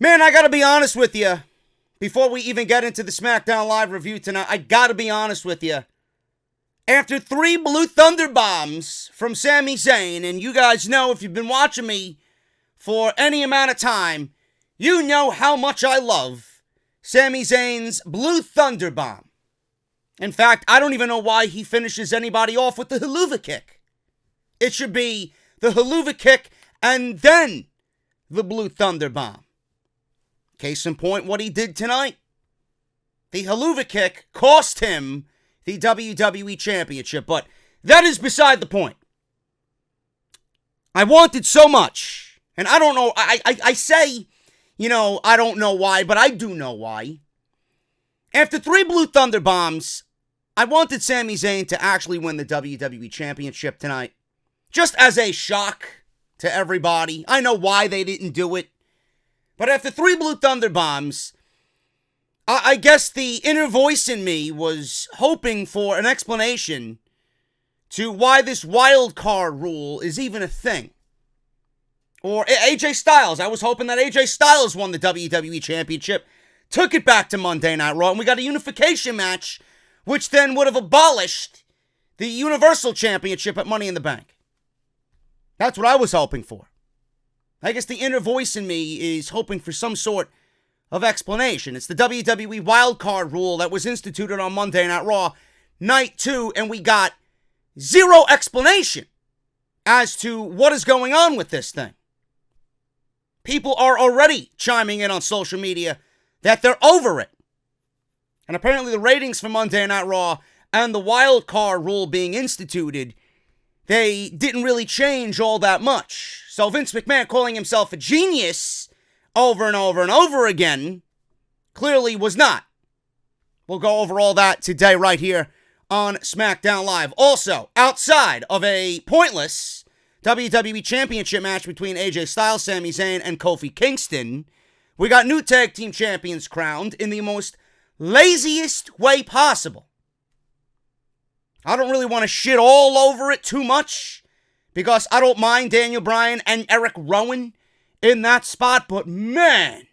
Man, I gotta be honest with you. Before we even get into the SmackDown Live review tonight, I gotta be honest with you. After 3 Blue Thunder bombs from Sami Zayn, and you guys know if you've been watching me for any amount of time, you know how much I love Sami Zayn's Blue Thunder bomb. In fact, I don't even know why he finishes anybody off with the Helluva Kick. It should be the Helluva Kick and then the Blue Thunder bomb. Case in point, what he did tonight. The Helluva Kick cost him the WWE Championship, but that is beside the point. I wanted so much, and I don't know, I say, I don't know why, but I do know why. After 3 Blue Thunder bombs, I wanted Sami Zayn to actually win the WWE Championship tonight. Just as a shock to everybody. I know why they didn't do it. But after 3 Blue Thunder bombs, I guess the inner voice in me was hoping for an explanation to why this wild card rule is even a thing. Or AJ Styles. I was hoping that AJ Styles won the WWE Championship, took it back to Monday Night Raw, and we got a unification match, which then would have abolished the Universal Championship at Money in the Bank. That's what I was hoping for. I guess the inner voice in me is hoping for some sort of explanation. It's the WWE wildcard rule that was instituted on Monday Night Raw, Night 2, and we got zero explanation as to what is going on with this thing. People are already chiming in on social media that they're over it. And apparently the ratings for Monday Night Raw and the wildcard rule being instituted, they didn't really change all that much. So Vince McMahon calling himself a genius over and over and over again clearly was not. We'll go over all that today right here on SmackDown Live. Also, outside of a pointless WWE Championship match between AJ Styles, Sami Zayn, and Kofi Kingston, we got new tag team champions crowned in the most laziest way possible. I don't really want to shit all over it too much because I don't mind Daniel Bryan and Eric Rowan in that spot, but man,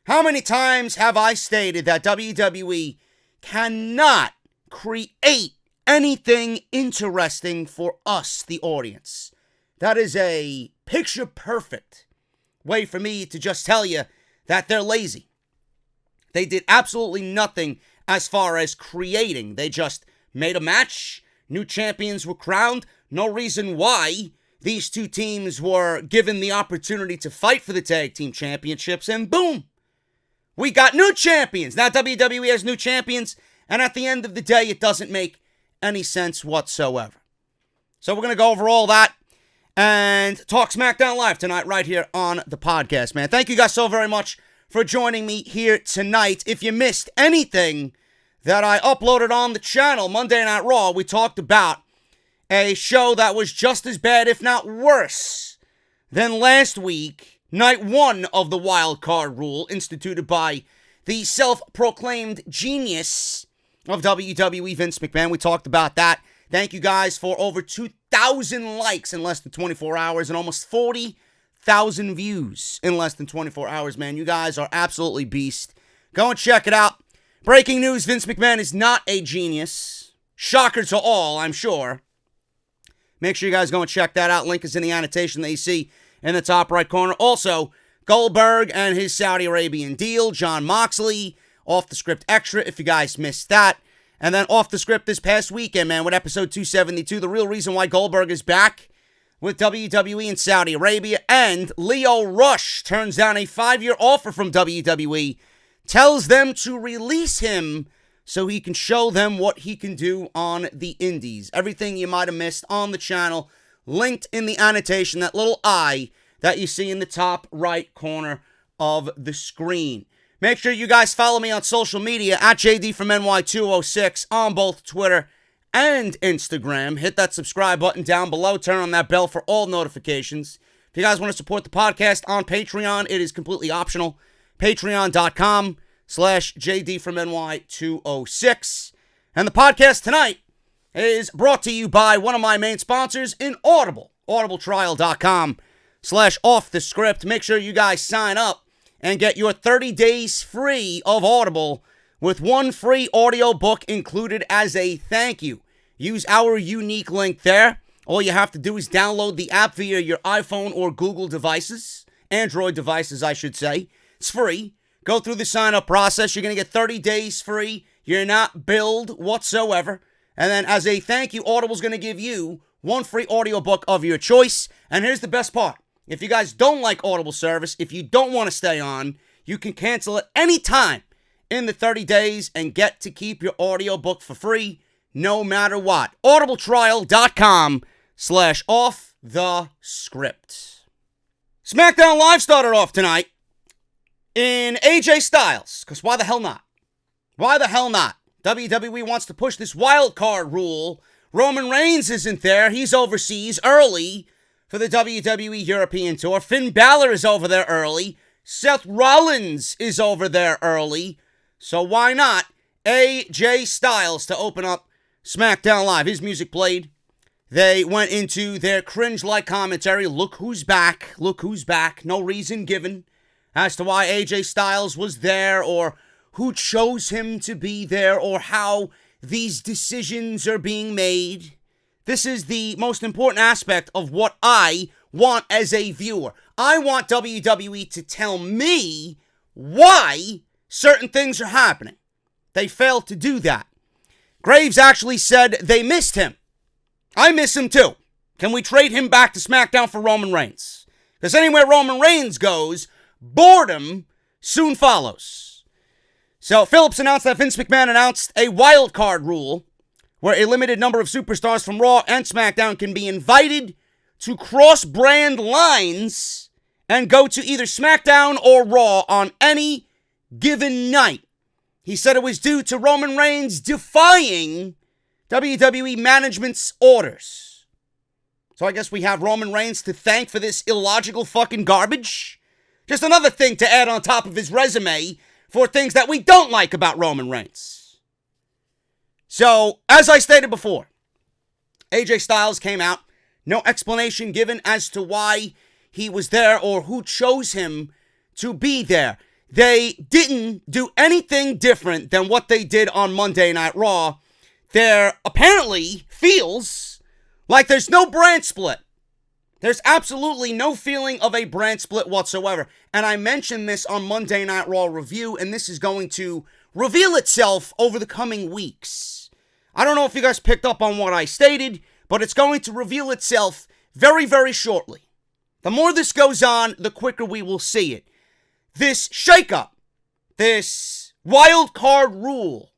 how many times have I stated that WWE cannot create anything interesting for us, the audience? That is a picture-perfect way for me to just tell you that they're lazy. They did absolutely nothing as far as creating. They just made a match. New champions were crowned. No reason why these two teams were given the opportunity to fight for the tag team championships. And boom, we got new champions. Now WWE has new champions. And at the end of the day, it doesn't make any sense whatsoever. So we're going to go over all that and talk SmackDown Live tonight right here on the podcast, man. Thank you guys so very much for joining me here tonight. If you missed anything that I uploaded on the channel, Monday Night Raw, we talked about a show that was just as bad, if not worse, than last week, Night 1 of the wild card rule instituted by the self-proclaimed genius of WWE, Vince McMahon. We talked about that. Thank you guys for over 2,000 likes in less than 24 hours and almost 40,000 views in less than 24 hours, man. You guys are absolutely beast. Go and check it out. Breaking news, Vince McMahon is not a genius. Shocker to all, I'm sure. Make sure you guys go and check that out. Link is in the annotation that you see in the top right corner. Also, Goldberg and his Saudi Arabian deal. Jon Moxley, Off the Script Extra, if you guys missed that. And then Off the Script this past weekend, man, with episode 272. The real reason why Goldberg is back with WWE in Saudi Arabia. And Leo Rush turns down a 5-year offer from WWE. Tells them to release him so he can show them what he can do on the indies. Everything you might have missed on the channel, linked in the annotation, that little eye that you see in the top right corner of the screen. Make sure you guys follow me on social media at JD from NY206 on both Twitter and Instagram. Hit that subscribe button down below. Turn on that bell for all notifications. If you guys want to support the podcast on Patreon, it is completely optional. Patreon.com/JD from NY206. And the podcast tonight is brought to you by one of my main sponsors in Audible. audibletrial.com/offthescript. Make sure you guys sign up and get your 30 days free of Audible with one free audiobook included as a thank you. Use our unique link there. All you have to do is download the app via your iPhone or Google devices, Android devices, I should say. It's free. Go through the sign-up process. You're going to get 30 days free. You're not billed whatsoever. And then as a thank you, Audible's going to give you one free audiobook of your choice. And here's the best part. If you guys don't like Audible service, if you don't want to stay on, you can cancel it anytime in the 30 days and get to keep your audiobook for free no matter what. audibletrial.com/offthescript. SmackDown Live started off tonight in AJ Styles, because why the hell not? Why the hell not? WWE wants to push this wild card rule. Roman Reigns isn't there. He's overseas early for the WWE European Tour. Finn Balor is over there early. Seth Rollins is over there early. So why not AJ Styles to open up SmackDown Live? His music played. They went into their cringe-like commentary. Look who's back. Look who's back. No reason given as to why AJ Styles was there or who chose him to be there or how these decisions are being made. This is the most important aspect of what I want as a viewer. I want WWE to tell me why certain things are happening. They failed to do that. Graves actually said they missed him. I miss him too. Can we trade him back to SmackDown for Roman Reigns? Because anywhere Roman Reigns goes, boredom soon follows. So Phillips announced that Vince McMahon announced a wild card rule where a limited number of superstars from Raw and SmackDown can be invited to cross-brand lines and go to either SmackDown or Raw on any given night. He said it was due to Roman Reigns defying WWE management's orders. So I guess we have Roman Reigns to thank for this illogical fucking garbage. Just another thing to add on top of his resume for things that we don't like about Roman Reigns. So, as I stated before, AJ Styles came out. No explanation given as to why he was there or who chose him to be there. They didn't do anything different than what they did on Monday Night Raw. There apparently feels like there's no brand split. There's absolutely no feeling of a brand split whatsoever. And I mentioned this on Monday Night Raw review, and this is going to reveal itself over the coming weeks. I don't know if you guys picked up on what I stated, but it's going to reveal itself very, very shortly. The more this goes on, the quicker we will see it. This shakeup, this wild card rule,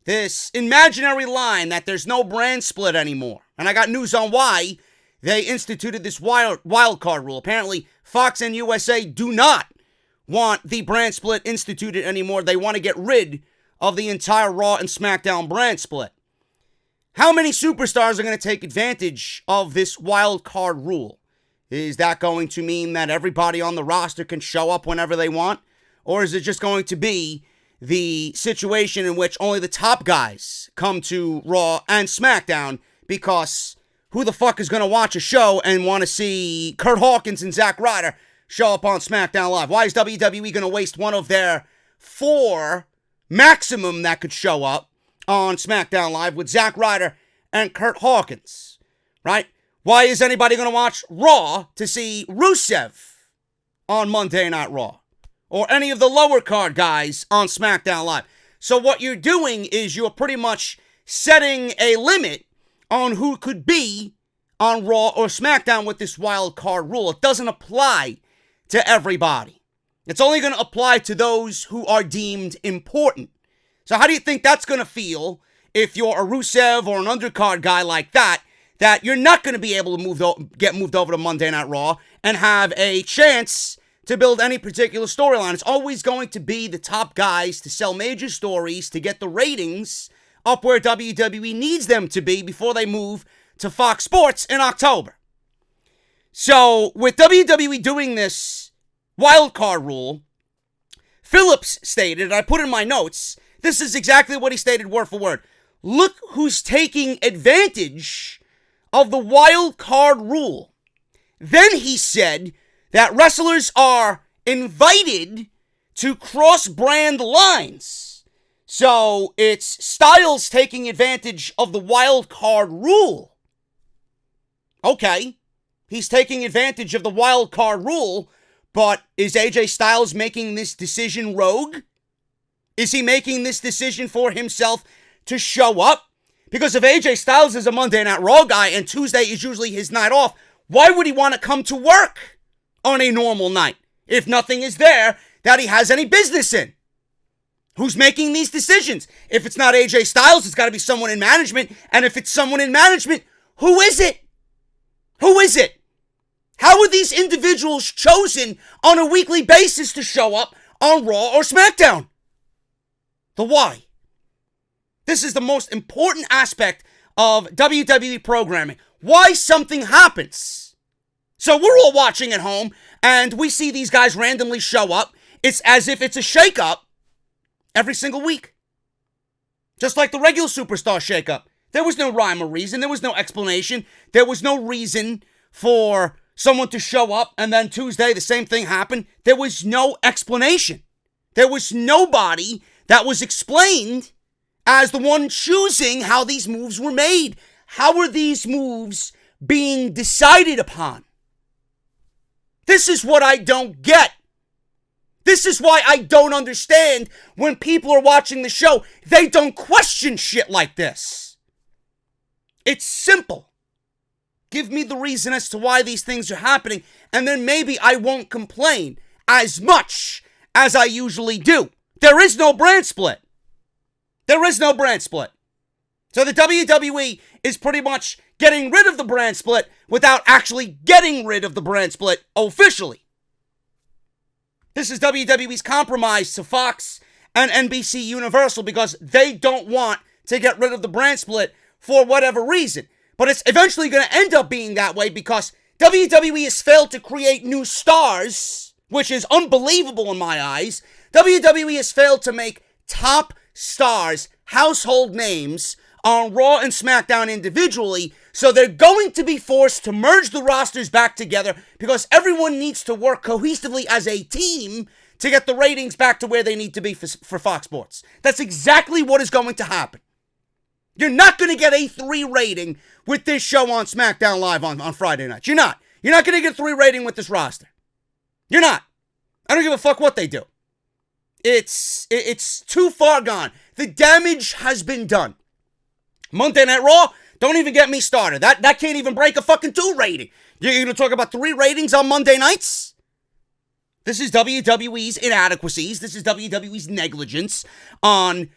this imaginary line that there's no brand split anymore. And I got news on why they instituted this wild card rule. Apparently, Fox and USA do not want the brand split instituted anymore. They want to get rid of the entire Raw and SmackDown brand split. How many superstars are going to take advantage of this wild card rule? Is that going to mean that everybody on the roster can show up whenever they want? Or is it just going to be the situation in which only the top guys come to Raw and SmackDown? Because who the fuck is going to watch a show and want to see Kurt Hawkins and Zack Ryder show up on SmackDown Live? Why is WWE going to waste one of their 4 maximum that could show up on SmackDown Live with Zack Ryder and Kurt Hawkins, right? Why is anybody going to watch Raw to see Rusev on Monday Night Raw? Or any of the lower card guys on SmackDown Live? So what you're doing is you're pretty much setting a limit on who could be on Raw or SmackDown with this wild card rule. It doesn't apply to everybody. It's only going to apply to those who are deemed important. So how do you think that's going to feel if you're a Rusev or an undercard guy like that you're not going to be able to get moved over to Monday Night Raw and have a chance to build any particular storyline? It's always going to be the top guys to sell major stories to get the ratings up where WWE needs them to be before they move to Fox Sports in October. So with WWE doing this wild card rule, Phillips stated, I put in my notes, this is exactly what he stated word for word. Look who's taking advantage of the wild card rule. Then he said that wrestlers are invited to cross-brand lines. So it's Styles taking advantage of the wild card rule. Okay, he's taking advantage of the wild card rule, but is AJ Styles making this decision rogue? Is he making this decision for himself to show up? Because if AJ Styles is a Monday Night Raw guy and Tuesday is usually his night off, why would he want to come to work on a normal night if nothing is there that he has any business in? Who's making these decisions? If it's not AJ Styles, it's got to be someone in management. And if it's someone in management, who is it? Who is it? How are these individuals chosen on a weekly basis to show up on Raw or SmackDown? The why. This is the most important aspect of WWE programming. Why something happens. So we're all watching at home, and we see these guys randomly show up. It's as if it's a shakeup every single week. Just like the regular superstar shakeup. There was no rhyme or reason. There was no explanation. There was no reason for someone to show up, and then Tuesday the same thing happened. There was no explanation. There was nobody that was explained as the one choosing how these moves were made. How are these moves being decided upon? This is what I don't get. This is why I don't understand when people are watching the show. They don't question shit like this. It's simple. Give me the reason as to why these things are happening, and then maybe I won't complain as much as I usually do. There is no brand split. There is no brand split. So the WWE is pretty much getting rid of the brand split without actually getting rid of the brand split officially. This is WWE's compromise to Fox and NBC Universal because they don't want to get rid of the brand split for whatever reason. But it's eventually going to end up being that way because WWE has failed to create new stars, which is unbelievable in my eyes. WWE has failed to make top stars, household names, on Raw and SmackDown individually, so they're going to be forced to merge the rosters back together because everyone needs to work cohesively as a team to get the ratings back to where they need to be for Fox Sports. That's exactly what is going to happen. You're not going to get a 3 rating with this show on SmackDown Live on Friday nights. You're not. You're not going to get a 3 rating with this roster. You're not. I don't give a fuck what they do. It's too far gone. The damage has been done. Monday Night Raw, don't even get me started. That can't even break a fucking 2 rating. You're going to talk about 3 ratings on Monday nights? This is WWE's inadequacies. This is WWE's negligence on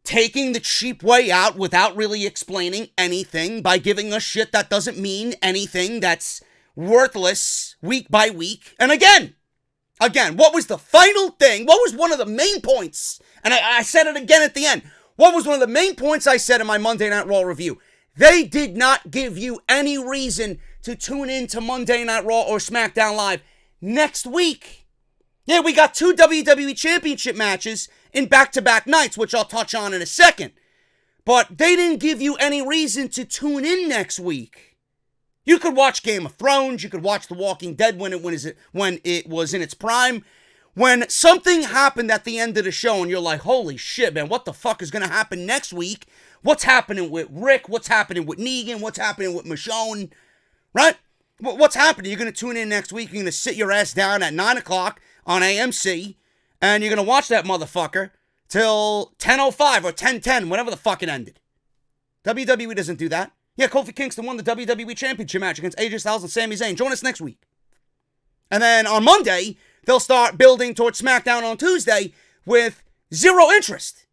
taking the cheap way out without really explaining anything by giving us shit that doesn't mean anything, that's worthless week by week. And again, what was the final thing? What was one of the main points? And I said it again at the end. What was one of the main points I said in my Monday Night Raw review? They did not give you any reason to tune in to Monday Night Raw or SmackDown Live next week. Yeah, we got 2 WWE Championship matches in back-to-back nights, which I'll touch on in a second. But they didn't give you any reason to tune in next week. You could watch Game of Thrones. You could watch The Walking Dead when it was in its prime. When something happened at the end of the show and you're like, holy shit, man, what the fuck is going to happen next week? What's happening with Rick? What's happening with Negan? What's happening with Michonne? Right? What's happening? You're going to tune in next week. You're going to sit your ass down at 9 o'clock on AMC and you're going to watch that motherfucker till 10:05 or 10:10, whenever the fuck it ended. WWE doesn't do that. Yeah, Kofi Kingston won the WWE Championship match against AJ Styles and Sami Zayn. Join us next week. And then on Monday, they'll start building towards SmackDown on Tuesday with 0 interest.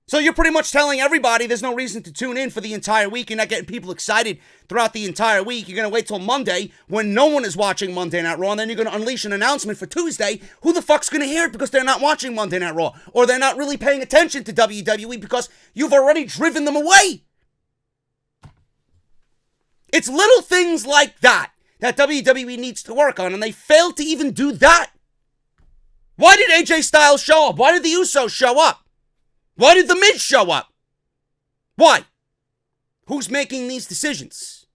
So you're pretty much telling everybody there's no reason to tune in for the entire week. You're not getting people excited throughout the entire week. You're going to wait till Monday when no one is watching Monday Night Raw, and then you're going to unleash an announcement for Tuesday. Who the fuck's going to hear it because they're not watching Monday Night Raw? Or they're not really paying attention to WWE because you've already driven them away. It's little things like that WWE needs to work on, and they failed to even do that. Why did AJ Styles show up? Why did the Usos show up? Why did the Miz show up? Why? Who's making these decisions?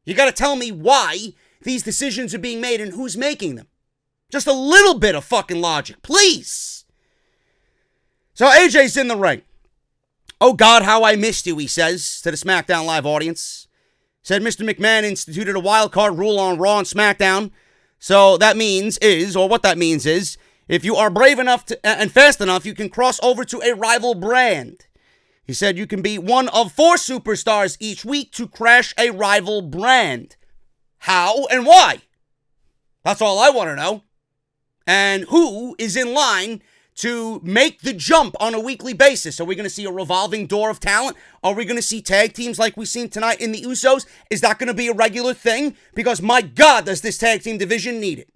You got to tell me why these decisions are being made and who's making them. Just a little bit of fucking logic, please. So AJ's in the ring. "Oh God, how I missed you," he says to the SmackDown Live audience. Said Mr. McMahon instituted a wild card rule on Raw and SmackDown. So what that means is, if you are brave enough and fast enough, you can cross over to a rival brand. He said you can be one of 4 superstars each week to crash a rival brand. How and why? That's all I want to know. And who is in line to make the jump on a weekly basis? Are we going to see a revolving door of talent? Are we going to see tag teams like we've seen tonight in the Usos? Is that going to be a regular thing? Because my God, does this tag team division need it.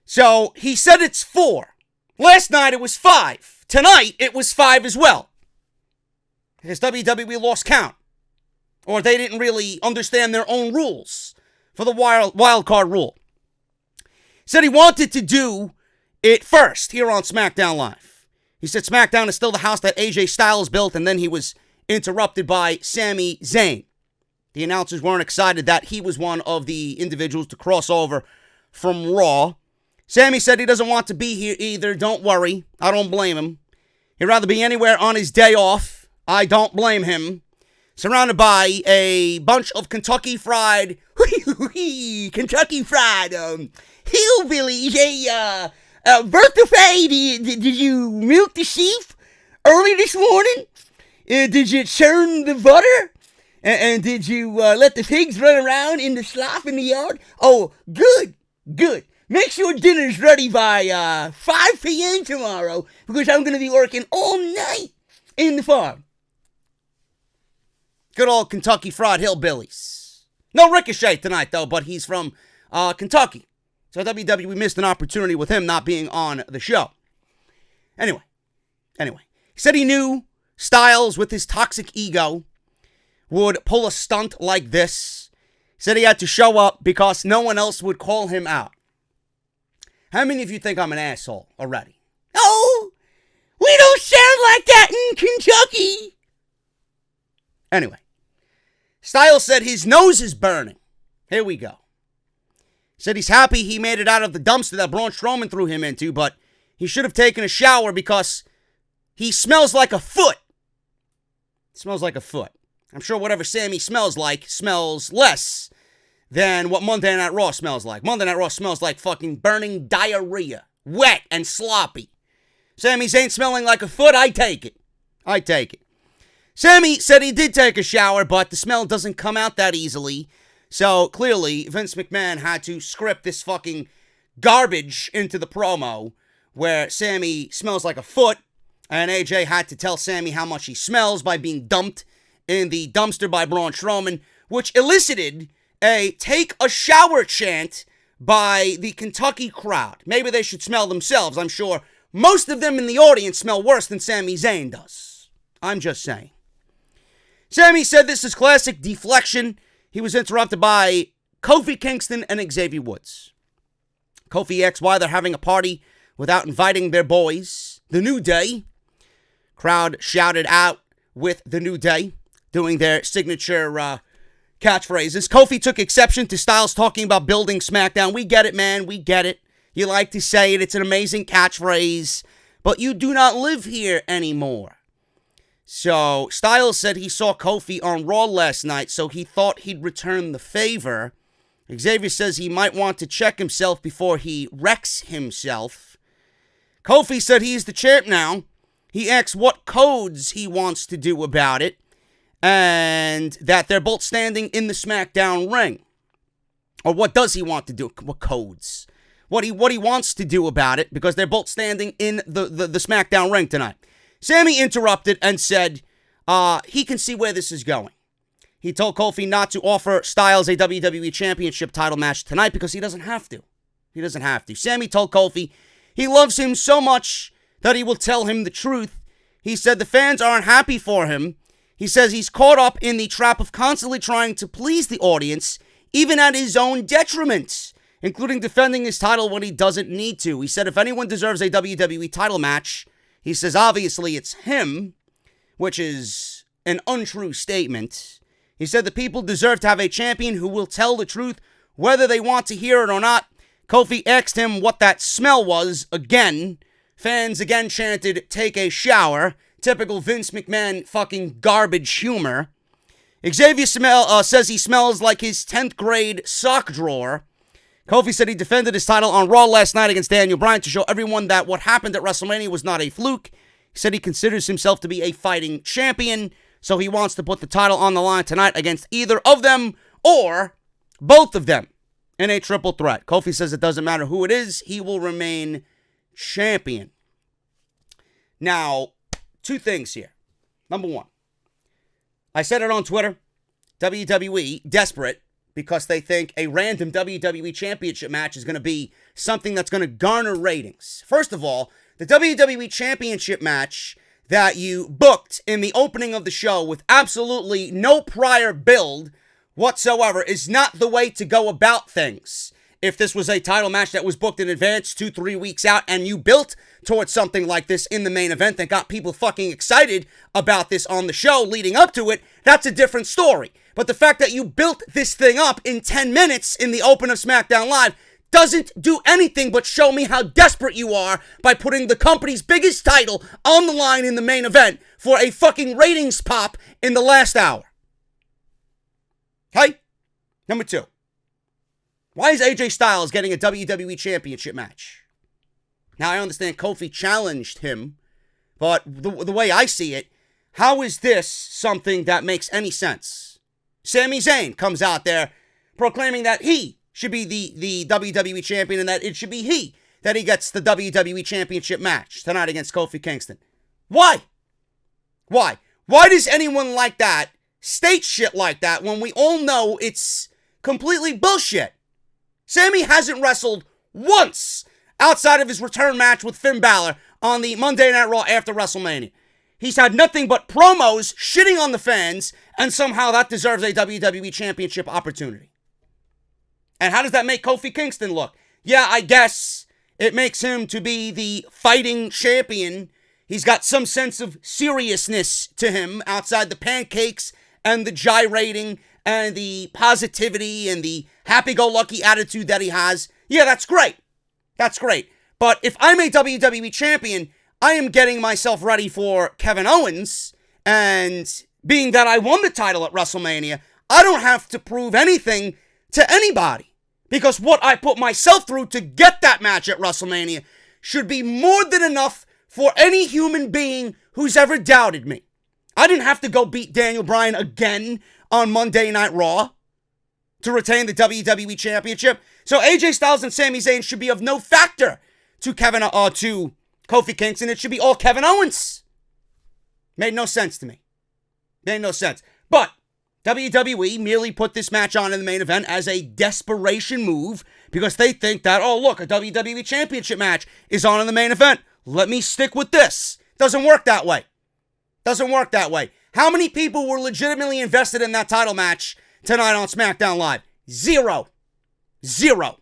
So he said it's 4. Last night it was 5. Tonight it was 5 as well. Because WWE lost count. Or they didn't really understand their own rules for the wild card rule. Said he wanted to do it first here on SmackDown Live. He said SmackDown is still the house that AJ Styles built, and then he was interrupted by Sami Zayn. The announcers weren't excited that he was one of the individuals to cross over from Raw. Sami said he doesn't want to be here either. Don't worry. I don't blame him. He'd rather be anywhere on his day off. I don't blame him. Surrounded by a bunch of Kentucky Fried hillbillies. Hey, Bertha Faye, did you milk the sheep early this morning? Did you churn the butter? And did you let the pigs run around in the slop in the yard? Oh, good. Make sure dinner's ready by 5 p.m. tomorrow, because I'm going to be working all night in the farm. Good old Kentucky Fried Hillbillies. No Ricochet tonight, though, but he's from Kentucky. So WWE missed an opportunity with him not being on the show. Anyway. He said he knew Styles, with his toxic ego, would pull a stunt like this. He said he had to show up because no one else would call him out. How many of you think I'm an asshole already? Oh, we don't sound like that in Kentucky. Anyway, Styles said his nose is burning. Here we go. Said he's happy he made it out of the dumpster that Braun Strowman threw him into, but he should have taken a shower because he smells like a foot. Smells like a foot. I'm sure whatever Sammy smells like smells less than what Monday Night Raw smells like. Monday Night Raw smells like fucking burning diarrhea. Wet and sloppy. Sami Zayn smelling like a foot? I take it. Sammy said he did take a shower, but the smell doesn't come out that easily. So clearly, Vince McMahon had to script this fucking garbage into the promo where Sammy smells like a foot, and AJ had to tell Sammy how much he smells by being dumped in the dumpster by Braun Strowman, which elicited a take a shower chant by the Kentucky crowd. Maybe they should smell themselves. I'm sure most of them in the audience smell worse than Sami Zayn does. I'm just saying. Sammy said this is classic deflection. He was interrupted by Kofi Kingston and Xavier Woods. Kofi asked why they're having a party without inviting their boys. The New Day. Crowd shouted out with The New Day, doing their signature catchphrases. Kofi took exception to Styles talking about building SmackDown. We get it, man. We get it. You like to say it. It's an amazing catchphrase. But you do not live here anymore. So Styles said he saw Kofi on Raw last night, so he thought he'd return the favor. Xavier says he might want to check himself before he wrecks himself. Kofi said he's the champ now. He asks what codes he wants to do about it, and that they're both standing in the SmackDown ring. Or what does he want to do? What codes? What he wants to do about it, because they're both standing in the SmackDown ring tonight. Sammy interrupted and said he can see where this is going. He told Kofi not to offer Styles a WWE Championship title match tonight because he doesn't have to. Sammy told Kofi he loves him so much that he will tell him the truth. He said the fans aren't happy for him. He says he's caught up in the trap of constantly trying to please the audience, even at his own detriment, including defending his title when he doesn't need to. He said if anyone deserves a WWE title match, he says obviously it's him, which is an untrue statement. He said the people deserve to have a champion who will tell the truth, whether they want to hear it or not. Kofi asked him what that smell was again. Fans again chanted, "Take a shower." Typical Vince McMahon fucking garbage humor. Xavier says he smells like his 10th grade sock drawer. Kofi said he defended his title on Raw last night against Daniel Bryan to show everyone that what happened at WrestleMania was not a fluke. He said he considers himself to be a fighting champion, so he wants to put the title on the line tonight against either of them or both of them in a triple threat. Kofi says it doesn't matter who it is, he will remain champion. Now, two things here. Number one, I said it on Twitter, WWE desperate because they think a random WWE Championship match is going to be something that's going to garner ratings. First of all, the WWE Championship match that you booked in the opening of the show with absolutely no prior build whatsoever is not the way to go about things. If this was a title match that was booked in advance 2-3 weeks out and you built towards something like this in the main event that got people fucking excited about this on the show leading up to it, that's a different story. But the fact that you built this thing up in 10 minutes in the open of SmackDown Live doesn't do anything but show me how desperate you are by putting the company's biggest title on the line in the main event for a fucking ratings pop in the last hour. Okay? Number two. Why is AJ Styles getting a WWE Championship match? Now, I understand Kofi challenged him, but the way I see it, how is this something that makes any sense? Sami Zayn comes out there proclaiming that he should be the WWE Champion and that it should be he gets the WWE Championship match tonight against Kofi Kingston. Why? Why? Why does anyone like that state shit like that when we all know it's completely bullshit? Sami hasn't wrestled once outside of his return match with Finn Balor on the Monday Night Raw after WrestleMania. He's had nothing but promos shitting on the fans, and somehow that deserves a WWE Championship opportunity. And how does that make Kofi Kingston look? Yeah, I guess it makes him to be the fighting champion. He's got some sense of seriousness to him outside the pancakes and the gyrating and the positivity and the happy-go-lucky attitude that he has. Yeah, that's great. That's great. But if I'm a WWE champion, I am getting myself ready for Kevin Owens, and being that I won the title at WrestleMania, I don't have to prove anything to anybody, because what I put myself through to get that match at WrestleMania should be more than enough for any human being who's ever doubted me. I didn't have to go beat Daniel Bryan again on Monday Night Raw to retain the WWE Championship. So AJ Styles and Sami Zayn should be of no factor to Kofi Kingston. It should be all Kevin Owens. Made no sense to me. Made no sense. But WWE merely put this match on in the main event as a desperation move because they think that, oh, look, a WWE Championship match is on in the main event. Let me stick with this. Doesn't work that way. Doesn't work that way. How many people were legitimately invested in that title match tonight on SmackDown Live? Zero. Zero.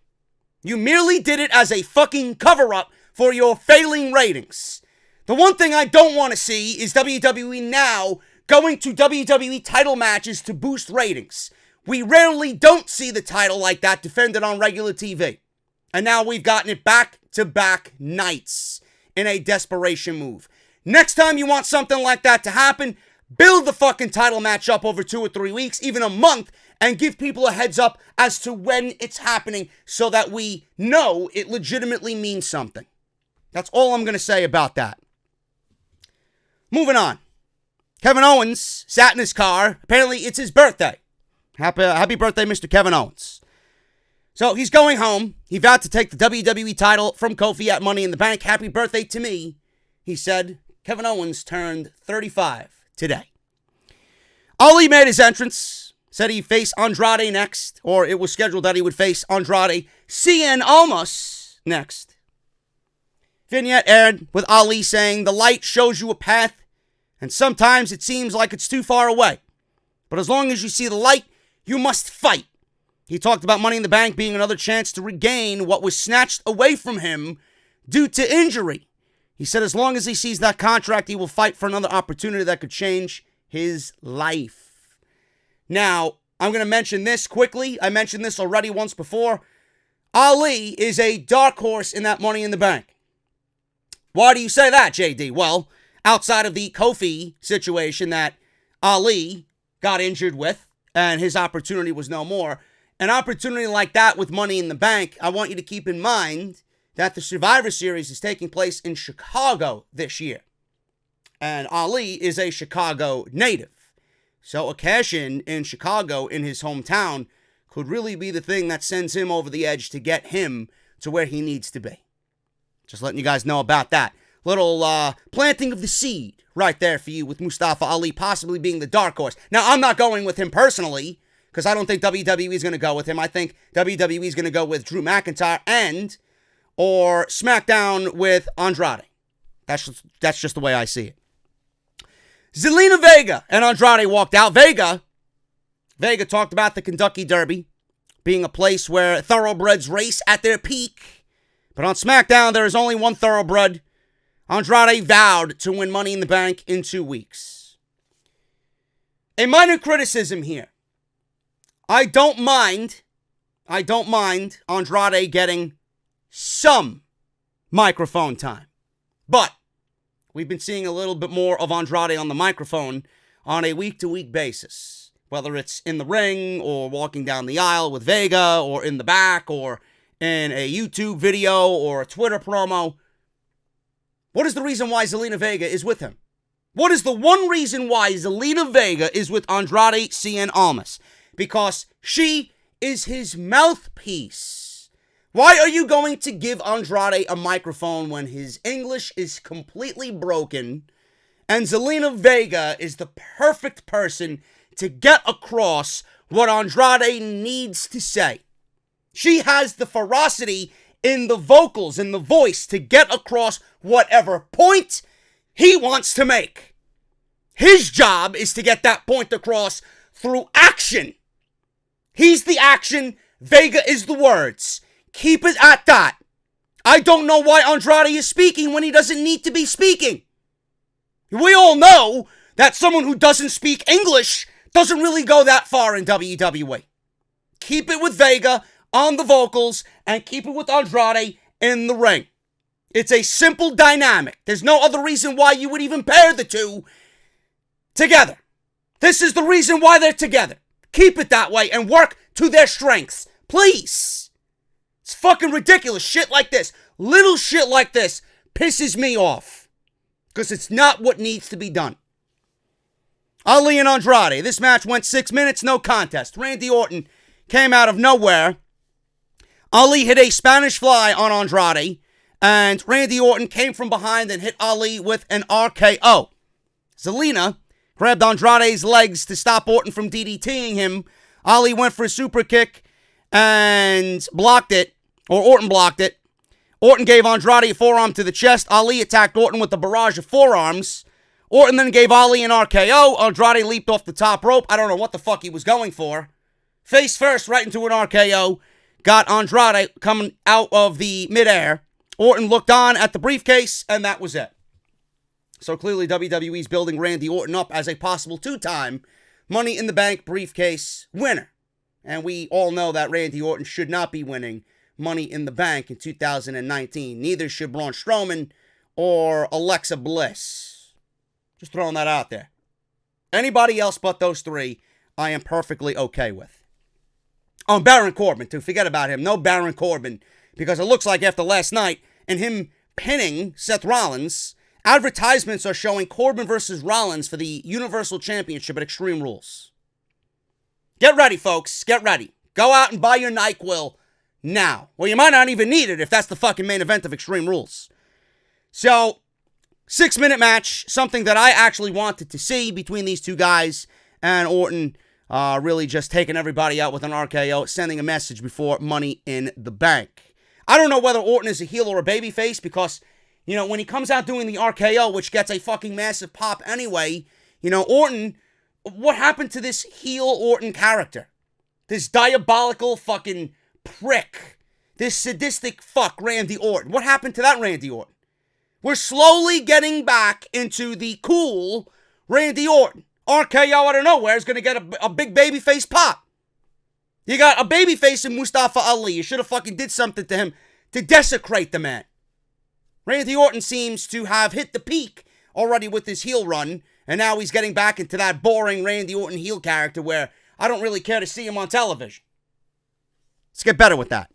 You merely did it as a fucking cover-up for your failing ratings. The one thing I don't want to see is WWE now going to WWE title matches to boost ratings. We rarely don't see the title like that defended on regular TV. And now we've gotten it back-to-back nights in a desperation move. Next time you want something like that to happen, build the fucking title match up over 2 or 3 weeks, even a month, and give people a heads up as to when it's happening so that we know it legitimately means something. That's all I'm going to say about that. Moving on. Kevin Owens sat in his car. Apparently, it's his birthday. Happy birthday, Mr. Kevin Owens. So he's going home. He vowed to take the WWE title from Kofi at Money in the Bank. Happy birthday to me, he said. Kevin Owens turned 35 today. Ali made his entrance. Said he'd face Andrade next. Or it was scheduled that he would face Andrade Cien Almas next. Vignette aired with Ali saying, "The light shows you a path, and sometimes it seems like it's too far away. But as long as you see the light, you must fight." He talked about Money in the Bank being another chance to regain what was snatched away from him due to injury. He said as long as he sees that contract, he will fight for another opportunity that could change his life. Now, I'm going to mention this quickly. I mentioned this already once before. Ali is a dark horse in that Money in the Bank. Why do you say that, JD? Well, outside of the Kofi situation that Ali got injured with and his opportunity was no more, an opportunity like that with Money in the Bank, I want you to keep in mind that the Survivor Series is taking place in Chicago this year. And Ali is a Chicago native. So a cash-in in Chicago in his hometown could really be the thing that sends him over the edge to get him to where he needs to be. Just letting you guys know about that. Little planting of the seed right there for you with Mustafa Ali possibly being the dark horse. Now, I'm not going with him personally because I don't think WWE is going to go with him. I think WWE is going to go with Drew McIntyre or SmackDown with Andrade. That's just the way I see it. Zelina Vega and Andrade walked out. Vega talked about the Kentucky Derby being a place where thoroughbreds race at their peak. But on SmackDown, there is only one thoroughbred. Andrade vowed to win Money in the Bank in 2 weeks. A minor criticism here. I don't mind Andrade getting some microphone time. But we've been seeing a little bit more of Andrade on the microphone on a week-to-week basis. Whether it's in the ring or walking down the aisle with Vega or in the back or in a YouTube video or a Twitter promo. What is the reason why Zelina Vega is with him? What is the one reason why Zelina Vega is with Andrade Cien Almas? Because she is his mouthpiece. Why are you going to give Andrade a microphone when his English is completely broken and Zelina Vega is the perfect person to get across what Andrade needs to say? She has the ferocity in the vocals, in the voice, to get across whatever point he wants to make. His job is to get that point across through action. He's the action, Vega is the words. Keep it at that. I don't know why Andrade is speaking when he doesn't need to be speaking. We all know that someone who doesn't speak English doesn't really go that far in WWE. Keep it with Vega on the vocals and keep it with Andrade in the ring. It's a simple dynamic. There's no other reason why you would even pair the two together. This is the reason why they're together. Keep it that way and work to their strengths. Please. It's fucking ridiculous. Shit like this. Little shit like this pisses me off. Because it's not what needs to be done. Ali and Andrade. This match went 6 minutes, no contest. Randy Orton came out of nowhere. Ali hit a Spanish fly on Andrade. And Randy Orton came from behind and hit Ali with an RKO. Zelina grabbed Andrade's legs to stop Orton from DDTing him. Ali went for a super kick and blocked it, or Orton blocked it. Orton gave Andrade a forearm to the chest. Ali attacked Orton with a barrage of forearms. Orton then gave Ali an RKO. Andrade leaped off the top rope. I don't know what the fuck he was going for. Face first right into an RKO. Got Andrade coming out of the midair. Orton looked on at the briefcase, and that was it. So clearly WWE's building Randy Orton up as a possible two-time Money in the Bank briefcase winner. And we all know that Randy Orton should not be winning Money in the Bank in 2019. Neither should Braun Strowman or Alexa Bliss. Just throwing that out there. Anybody else but those three, I am perfectly okay with. Oh, Baron Corbin, too. Forget about him. No Baron Corbin. Because it looks like after last night and him pinning Seth Rollins, advertisements are showing Corbin versus Rollins for the Universal Championship at Extreme Rules. Get ready, folks. Get ready. Go out and buy your NyQuil now. Well, you might not even need it if that's the fucking main event of Extreme Rules. So, 6-minute match. Something that I actually wanted to see between these two guys. And Orton really just taking everybody out with an RKO, sending a message before Money in the Bank. I don't know whether Orton is a heel or a babyface because, you know, when he comes out doing the RKO, which gets a fucking massive pop anyway, you know, Orton, what happened to this heel Orton character? This diabolical fucking prick. This sadistic fuck Randy Orton. What happened to that Randy Orton? We're slowly getting back into the cool Randy Orton. RKO out of nowhere is going to get a big babyface pop. You got a babyface in Mustafa Ali. You should have fucking did something to him to desecrate the man. Randy Orton seems to have hit the peak already with his heel run, and now he's getting back into that boring Randy Orton heel character where I don't really care to see him on television. Let's get better with that.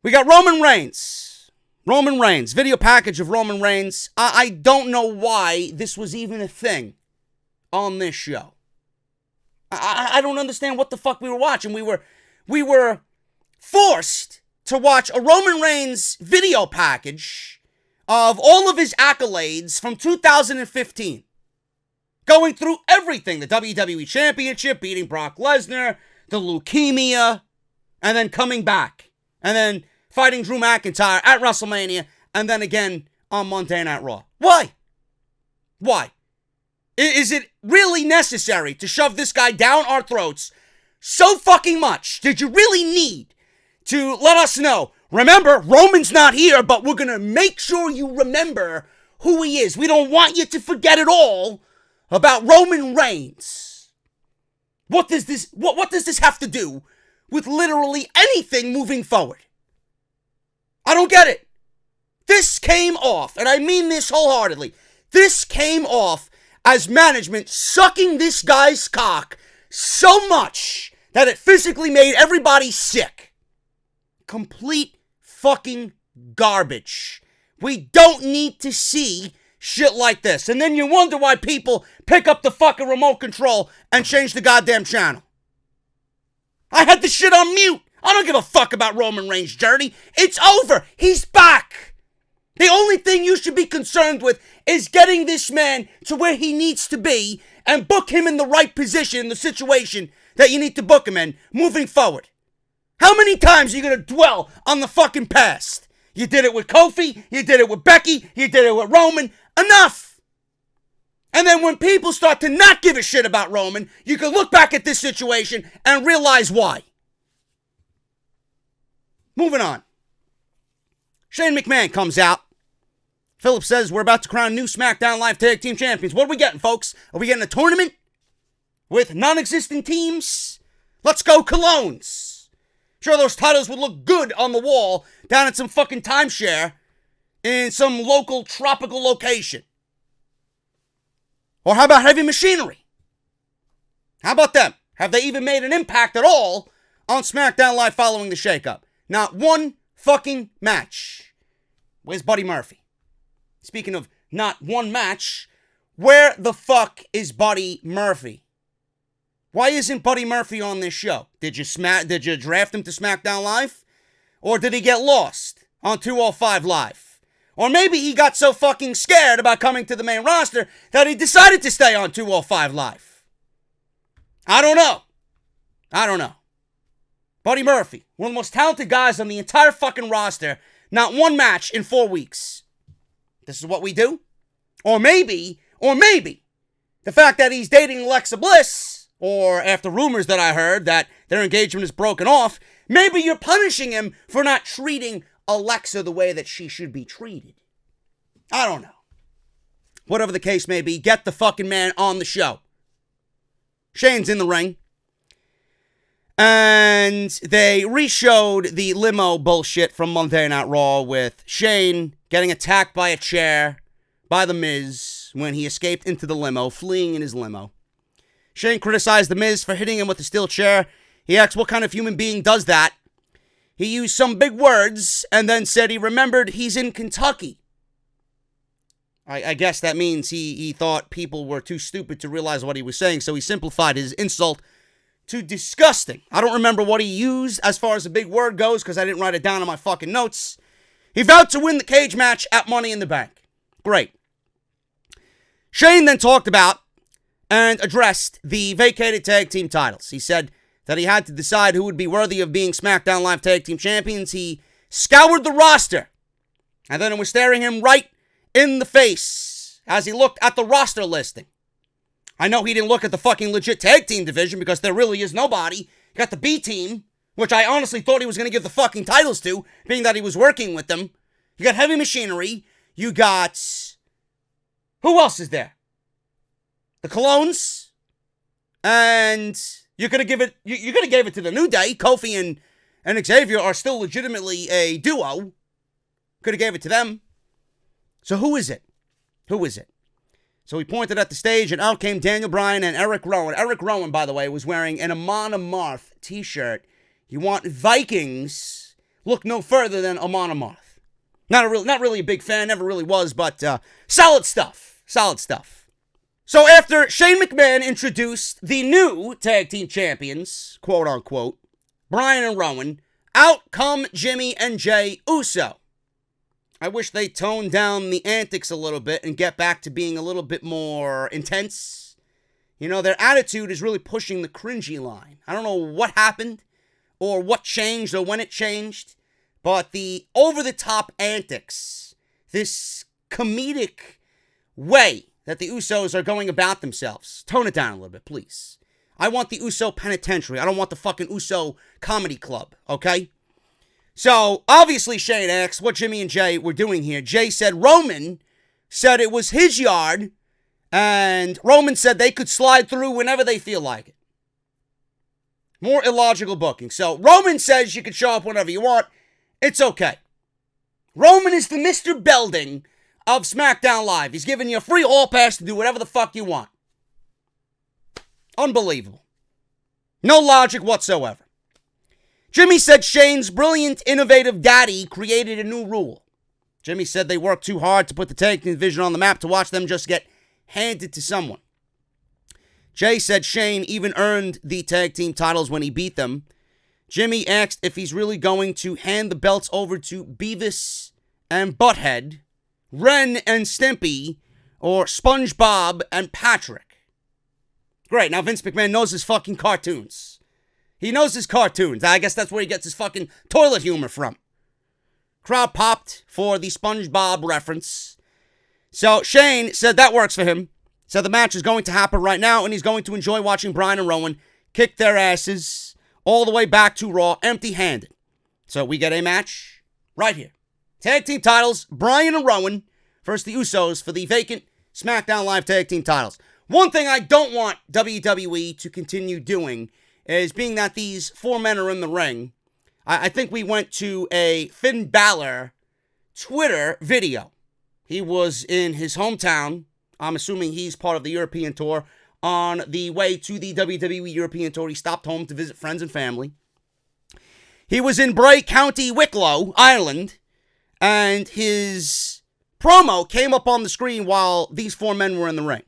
We got Roman Reigns. Roman Reigns. Video package of Roman Reigns. I don't know why this was even a thing on this show. I don't understand what the fuck we were watching. We were forced to watch a Roman Reigns video package of all of his accolades from 2015. Going through everything. The WWE Championship, beating Brock Lesnar, the leukemia, and then coming back. And then fighting Drew McIntyre at WrestleMania, and then again on Monday Night Raw. Why? Why? Is it really necessary to shove this guy down our throats so fucking much? Did you really need to let us know, remember, Roman's not here, but we're going to make sure you remember who he is. We don't want you to forget it all about Roman Reigns. What does this have to do with literally anything moving forward? I don't get it. This came off, and I mean this wholeheartedly, this came off as management sucking this guy's cock so much that it physically made everybody sick. Complete fucking garbage. We don't need to see shit like this. And then you wonder why people pick up the fucking remote control and change the goddamn channel. I had the shit on mute. I don't give a fuck about Roman Reigns' journey. It's over. He's back. The only thing you should be concerned with is getting this man to where he needs to be and book him in the right position in the situation that you need to book him in moving forward. How many times are you going to dwell on the fucking past? You did it with Kofi, you did it with Becky, you did it with Roman. Enough! And then when people start to not give a shit about Roman, you can look back at this situation and realize why. Moving on. Shane McMahon comes out. Phillips says we're about to crown new SmackDown Live Tag Team Champions. What are we getting, folks? Are we getting a tournament with non-existent teams? Let's go Colognes. Sure, those titles would look good on the wall down at some fucking timeshare in some local tropical location. Or how about Heavy Machinery? How about them? Have they even made an impact at all on SmackDown Live following the shakeup? Not one fucking match. Where's Buddy Murphy? Speaking of not one match, where the fuck is Buddy Murphy? Why isn't Buddy Murphy on this show? Did you draft him to SmackDown Live? Or did he get lost on 205 Live? Or maybe he got so fucking scared about coming to the main roster that he decided to stay on 205 Live. I don't know. Buddy Murphy, one of the most talented guys on the entire fucking roster, not one match in 4 weeks. This is what we do? Or maybe, the fact that he's dating Alexa Bliss, or after rumors that I heard that their engagement is broken off, maybe you're punishing him for not treating Alexa the way that she should be treated. I don't know. Whatever the case may be, get the fucking man on the show. Shane's in the ring. And they re-showed the limo bullshit from Monday Night Raw with Shane getting attacked by a chair by The Miz when he escaped into the limo, fleeing in his limo. Shane criticized The Miz for hitting him with a steel chair. He asked what kind of human being does that. He used some big words and then said he remembered he's in Kentucky. I guess that means he thought people were too stupid to realize what he was saying, so he simplified his insult to disgusting. I don't remember what he used as far as a big word goes because I didn't write it down on my fucking notes. He vowed to win the cage match at Money in the Bank. Great. Shane then talked about and addressed the vacated tag team titles. He said that he had to decide who would be worthy of being SmackDown Live Tag Team Champions. He scoured the roster, and then it was staring him right in the face as he looked at the roster listing. I know he didn't look at the fucking legit tag team division because there really is nobody. You got the B team, which I honestly thought he was going to give the fucking titles to, being that he was working with them. You got Heavy Machinery. You got... Who else is there? The Colognes. And You could have given you could have gave it to the New Day. Kofi and Xavier are still legitimately a duo. Could have gave it to them. So who is it? Who is it? So he pointed at the stage, and out came Daniel Bryan and Eric Rowan. Eric Rowan, by the way, was wearing an Amon Amarth t-shirt. You want Vikings, look no further than Amon Amarth. Not really a big fan, never really was, but solid stuff. Solid stuff. So after Shane McMahon introduced the new tag team champions, quote unquote, Bryan and Rowan, out come Jimmy and Jey Uso. I wish they toned down the antics a little bit and get back to being a little bit more intense. You know, their attitude is really pushing the cringy line. I don't know what happened or what changed or when it changed, but the over-the-top antics, this comedic way that the Usos are going about themselves, tone it down a little bit, please. I want the Uso Penitentiary. I don't want the fucking Uso Comedy Club, okay? So, obviously, Shane asked what Jimmy and Jey were doing here. Jey said Roman said it was his yard, and Roman said they could slide through whenever they feel like it. More illogical booking. So, Roman says you can show up whenever you want. It's okay. Roman is the Mr. Belding of SmackDown Live. He's giving you a free hall pass to do whatever the fuck you want. Unbelievable. No logic whatsoever. Jimmy said Shane's brilliant, innovative daddy created a new rule. Jimmy said they worked too hard to put the tag team division on the map to watch them just get handed to someone. Jey said Shane even earned the tag team titles when he beat them. Jimmy asked if he's really going to hand the belts over to Beavis and Butthead, Ren and Stimpy, or SpongeBob and Patrick. Great, now Vince McMahon knows his fucking cartoons. He knows his cartoons. I guess that's where he gets his fucking toilet humor from. Crowd popped for the SpongeBob reference. So Shane said that works for him. Said the match is going to happen right now, and he's going to enjoy watching Bryan and Rowan kick their asses all the way back to Raw empty-handed. So we get a match right here. Tag team titles, Bryan and Rowan versus the Usos for the vacant SmackDown Live tag team titles. One thing I don't want WWE to continue doing is being that these four men are in the ring. I think we went to a Finn Balor Twitter video. He was in his hometown. I'm assuming he's part of the European tour. On the way to the WWE European tour, he stopped home to visit friends and family. He was in Bray, County Wicklow, Ireland, and his promo came up on the screen while these four men were in the ring.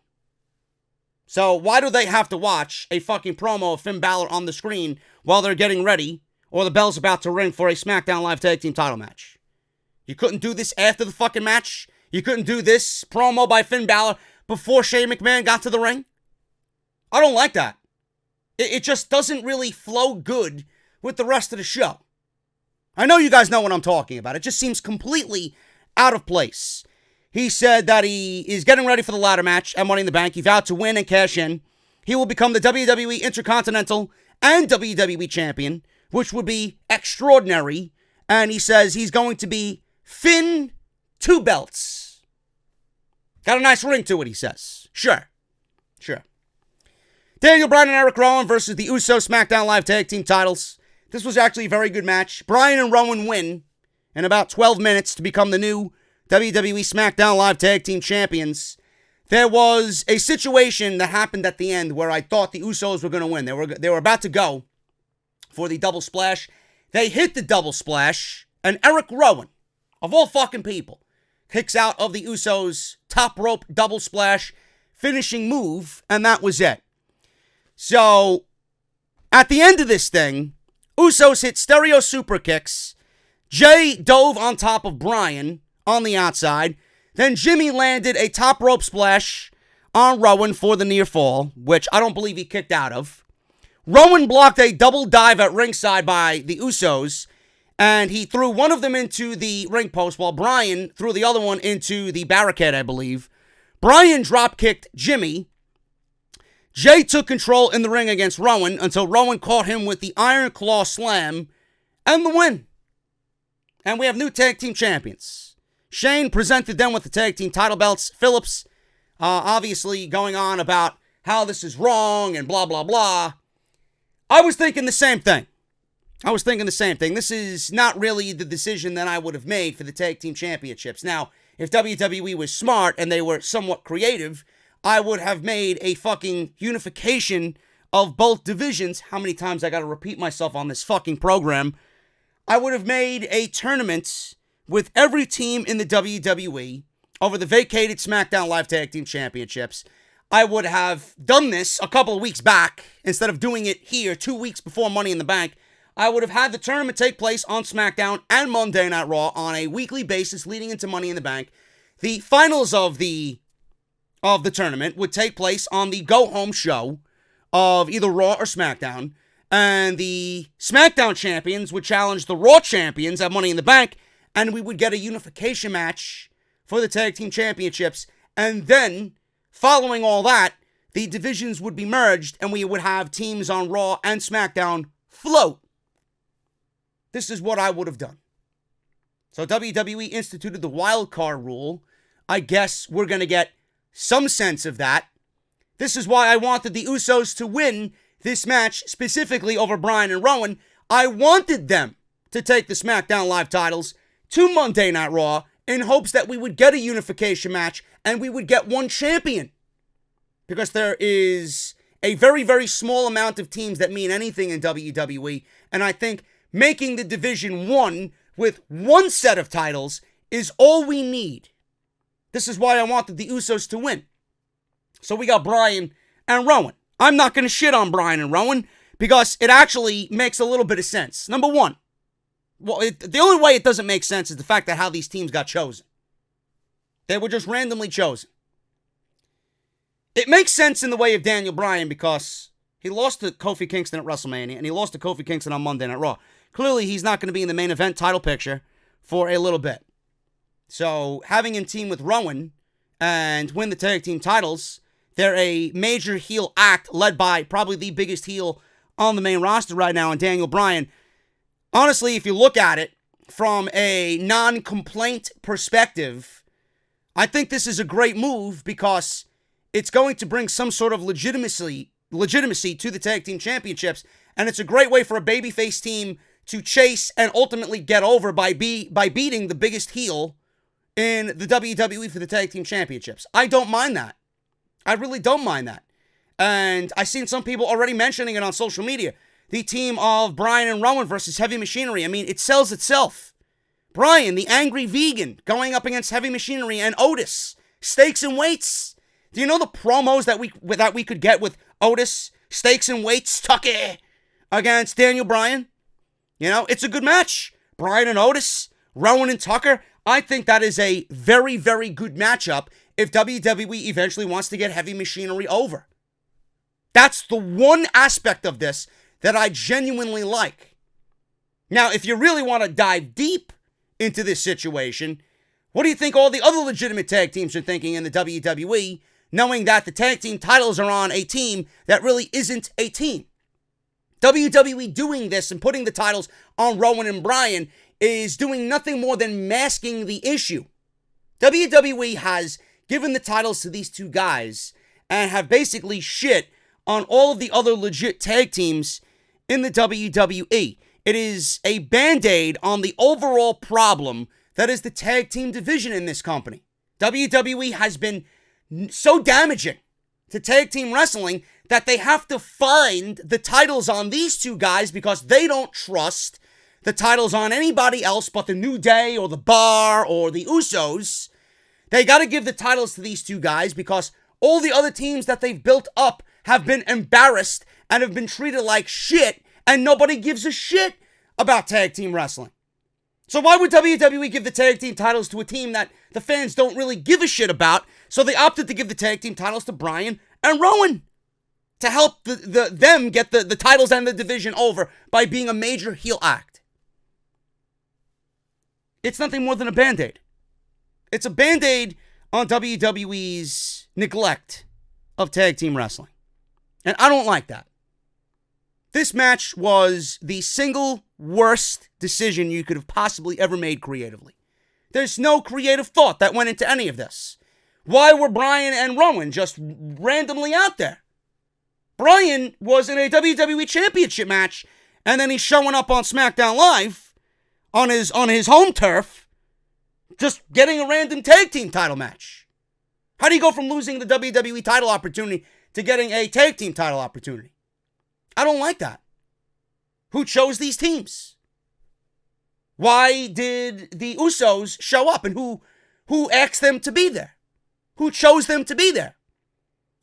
So why do they have to watch a fucking promo of Finn Balor on the screen while they're getting ready or the bell's about to ring for a SmackDown Live tag team title match? You couldn't do this after the fucking match? You couldn't do this promo by Finn Balor before Shane McMahon got to the ring? I don't like that. It just doesn't really flow good with the rest of the show. I know you guys know what I'm talking about. It just seems completely out of place. He said that he is getting ready for the ladder match at Money in the Bank. He vowed to win and cash in. He will become the WWE Intercontinental and WWE Champion, which would be extraordinary. And he says he's going to be Finn Two Belts. Got a nice ring to it, he says. Sure. Daniel Bryan and Eric Rowan versus the Uso SmackDown Live Tag Team titles. This was actually a very good match. Bryan and Rowan win in about 12 minutes to become the new WWE SmackDown Live Tag Team Champions. There was a situation that happened at the end where I thought the Usos were going to win. They were about to go for the double splash. They hit the double splash, and Eric Rowan, of all fucking people, kicks out of the Usos' top rope double splash finishing move, and that was it. So, at the end of this thing, Usos hit stereo super kicks. Jey dove on top of Bryan on the outside. Then Jimmy landed a top rope splash on Rowan for the near fall, which I don't believe he kicked out of. Rowan blocked a double dive at ringside by the Usos, and he threw one of them into the ring post while Bryan threw the other one into the barricade, I believe. Bryan drop-kicked Jimmy. Jey took control in the ring against Rowan until Rowan caught him with the Iron Claw Slam and the win. And we have new tag team champions. Shane presented them with the tag team title belts. Phillips, obviously going on about how this is wrong and blah, blah, blah. I was thinking the same thing. This is not really the decision that I would have made for the tag team championships. Now, if WWE was smart and they were somewhat creative, I would have made a fucking unification of both divisions. How many times I gotta repeat myself on this fucking program? I would have made a tournament with every team in the WWE over the vacated SmackDown Live Tag Team Championships. I would have done this a couple of weeks back instead of doing it here 2 weeks before Money in the Bank. I would have had the tournament take place on SmackDown and Monday Night Raw on a weekly basis leading into Money in the Bank. The finals of the tournament would take place on the go-home show of either Raw or SmackDown. And the SmackDown champions would challenge the Raw champions at Money in the Bank. And we would get a unification match for the tag team championships. And then, following all that, the divisions would be merged and we would have teams on Raw and SmackDown float. This is what I would have done. So WWE instituted the wild card rule. I guess we're going to get some sense of that. This is why I wanted the Usos to win this match, specifically over Bryan and Rowan. I wanted them to take the SmackDown Live titles to Monday Night Raw in hopes that we would get a unification match and we would get one champion. Because there is a very, very small amount of teams that mean anything in WWE. And I think making the division one with one set of titles is all we need. This is why I wanted the Usos to win. So we got Bryan and Rowan. I'm not going to shit on Bryan and Rowan because it actually makes a little bit of sense. Number one, the only way it doesn't make sense is the fact that how these teams got chosen. They were just randomly chosen. It makes sense in the way of Daniel Bryan because he lost to Kofi Kingston at WrestleMania and he lost to Kofi Kingston on Monday Night Raw. Clearly, he's not going to be in the main event title picture for a little bit. So, having him team with Rowan and win the tag team titles, they're a major heel act led by probably the biggest heel on the main roster right now in Daniel Bryan. Honestly, if you look at it from a non-complaint perspective, I think this is a great move because it's going to bring some sort of legitimacy to the tag team championships, and it's a great way for a babyface team to chase and ultimately get over by beating the biggest heel in the WWE for the tag team championships. I don't mind that. I really don't mind that. And I've seen some people already mentioning it on social media. The team of Bryan and Rowan versus Heavy Machinery. I mean, it sells itself. Bryan, the angry vegan, going up against Heavy Machinery and Otis. Stakes and weights. Do you know the promos that we could get with Otis, Stakes and Weights, Tucker, against Daniel Bryan? You know, it's a good match. Bryan and Otis, Rowan and Tucker. I think that is a very, very good matchup if WWE eventually wants to get Heavy Machinery over. That's the one aspect of this that I genuinely like. Now, if you really want to dive deep into this situation, what do you think all the other legitimate tag teams are thinking in the WWE, knowing that the tag team titles are on a team that really isn't a team? WWE doing this and putting the titles on Rowan and Bryan is doing nothing more than masking the issue. WWE has given the titles to these two guys and have basically shit on all of the other legit tag teams in the WWE. It is a band-aid on the overall problem that is the tag team division in this company. WWE has been so damaging to tag team wrestling that they have to find the titles on these two guys because they don't trust the titles on anybody else but the New Day or the Bar or the Usos. They got to give the titles to these two guys because all the other teams that they've built up have been embarrassed and have been treated like shit, and nobody gives a shit about tag team wrestling. So why would WWE give the tag team titles to a team that the fans don't really give a shit about? So they opted to give the tag team titles to Bryan and Rowan to help them get the titles and the division over by being a major heel act. It's nothing more than a band-aid. It's a band-aid on WWE's neglect of tag team wrestling. And I don't like that. This match was the single worst decision you could have possibly ever made creatively. There's no creative thought that went into any of this. Why were Bryan and Rowan just randomly out there? Bryan was in a WWE Championship match, and then he's showing up on SmackDown Live on his home turf, just getting a random tag team title match. How do you go from losing the WWE title opportunity to getting a tag team title opportunity? I don't like that. Who chose these teams? Why did the Usos show up, and who asked them to be there? Who chose them to be there?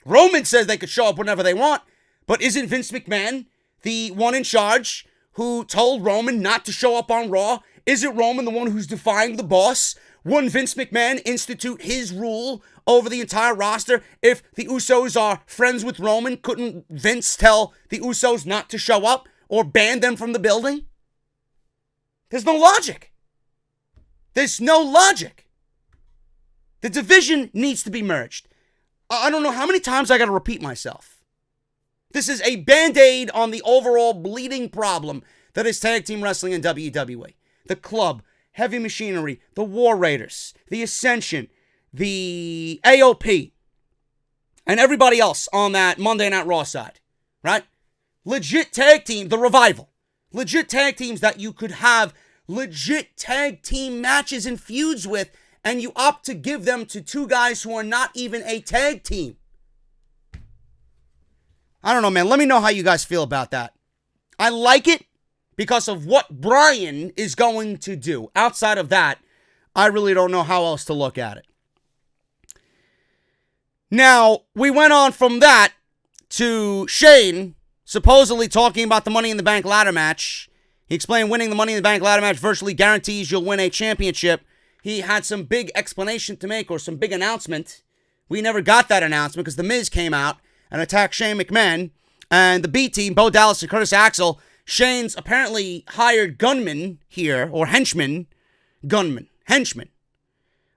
Roman says they could show up whenever they want, but isn't Vince McMahon the one in charge who told Roman not to show up on Raw? Isn't Roman the one who's defying the boss? Wouldn't Vince McMahon institute his rule over the entire roster? If the Usos are friends with Roman, couldn't Vince tell the Usos not to show up or ban them from the building? There's no logic. There's no logic. The division needs to be merged. I don't know how many times I got to repeat myself. This is a band-aid on the overall bleeding problem that is tag team wrestling in WWE. The Club, Heavy Machinery, the War Raiders, the Ascension, the AOP, and everybody else on that Monday Night Raw side, right? Legit tag team, the Revival. Legit tag teams that you could have legit tag team matches and feuds with, and you opt to give them to two guys who are not even a tag team. I don't know, man. Let me know how you guys feel about that. I like it because of what Bryan is going to do. Outside of that, I really don't know how else to look at it. Now, we went on from that to Shane supposedly talking about the Money in the Bank ladder match. He explained winning the Money in the Bank ladder match virtually guarantees you'll win a championship. He had some big explanation to make or some big announcement. We never got that announcement because The Miz came out and attacked Shane McMahon. And the B team, Bo Dallas and Curtis Axel, Shane's apparently hired gunman here, or henchman,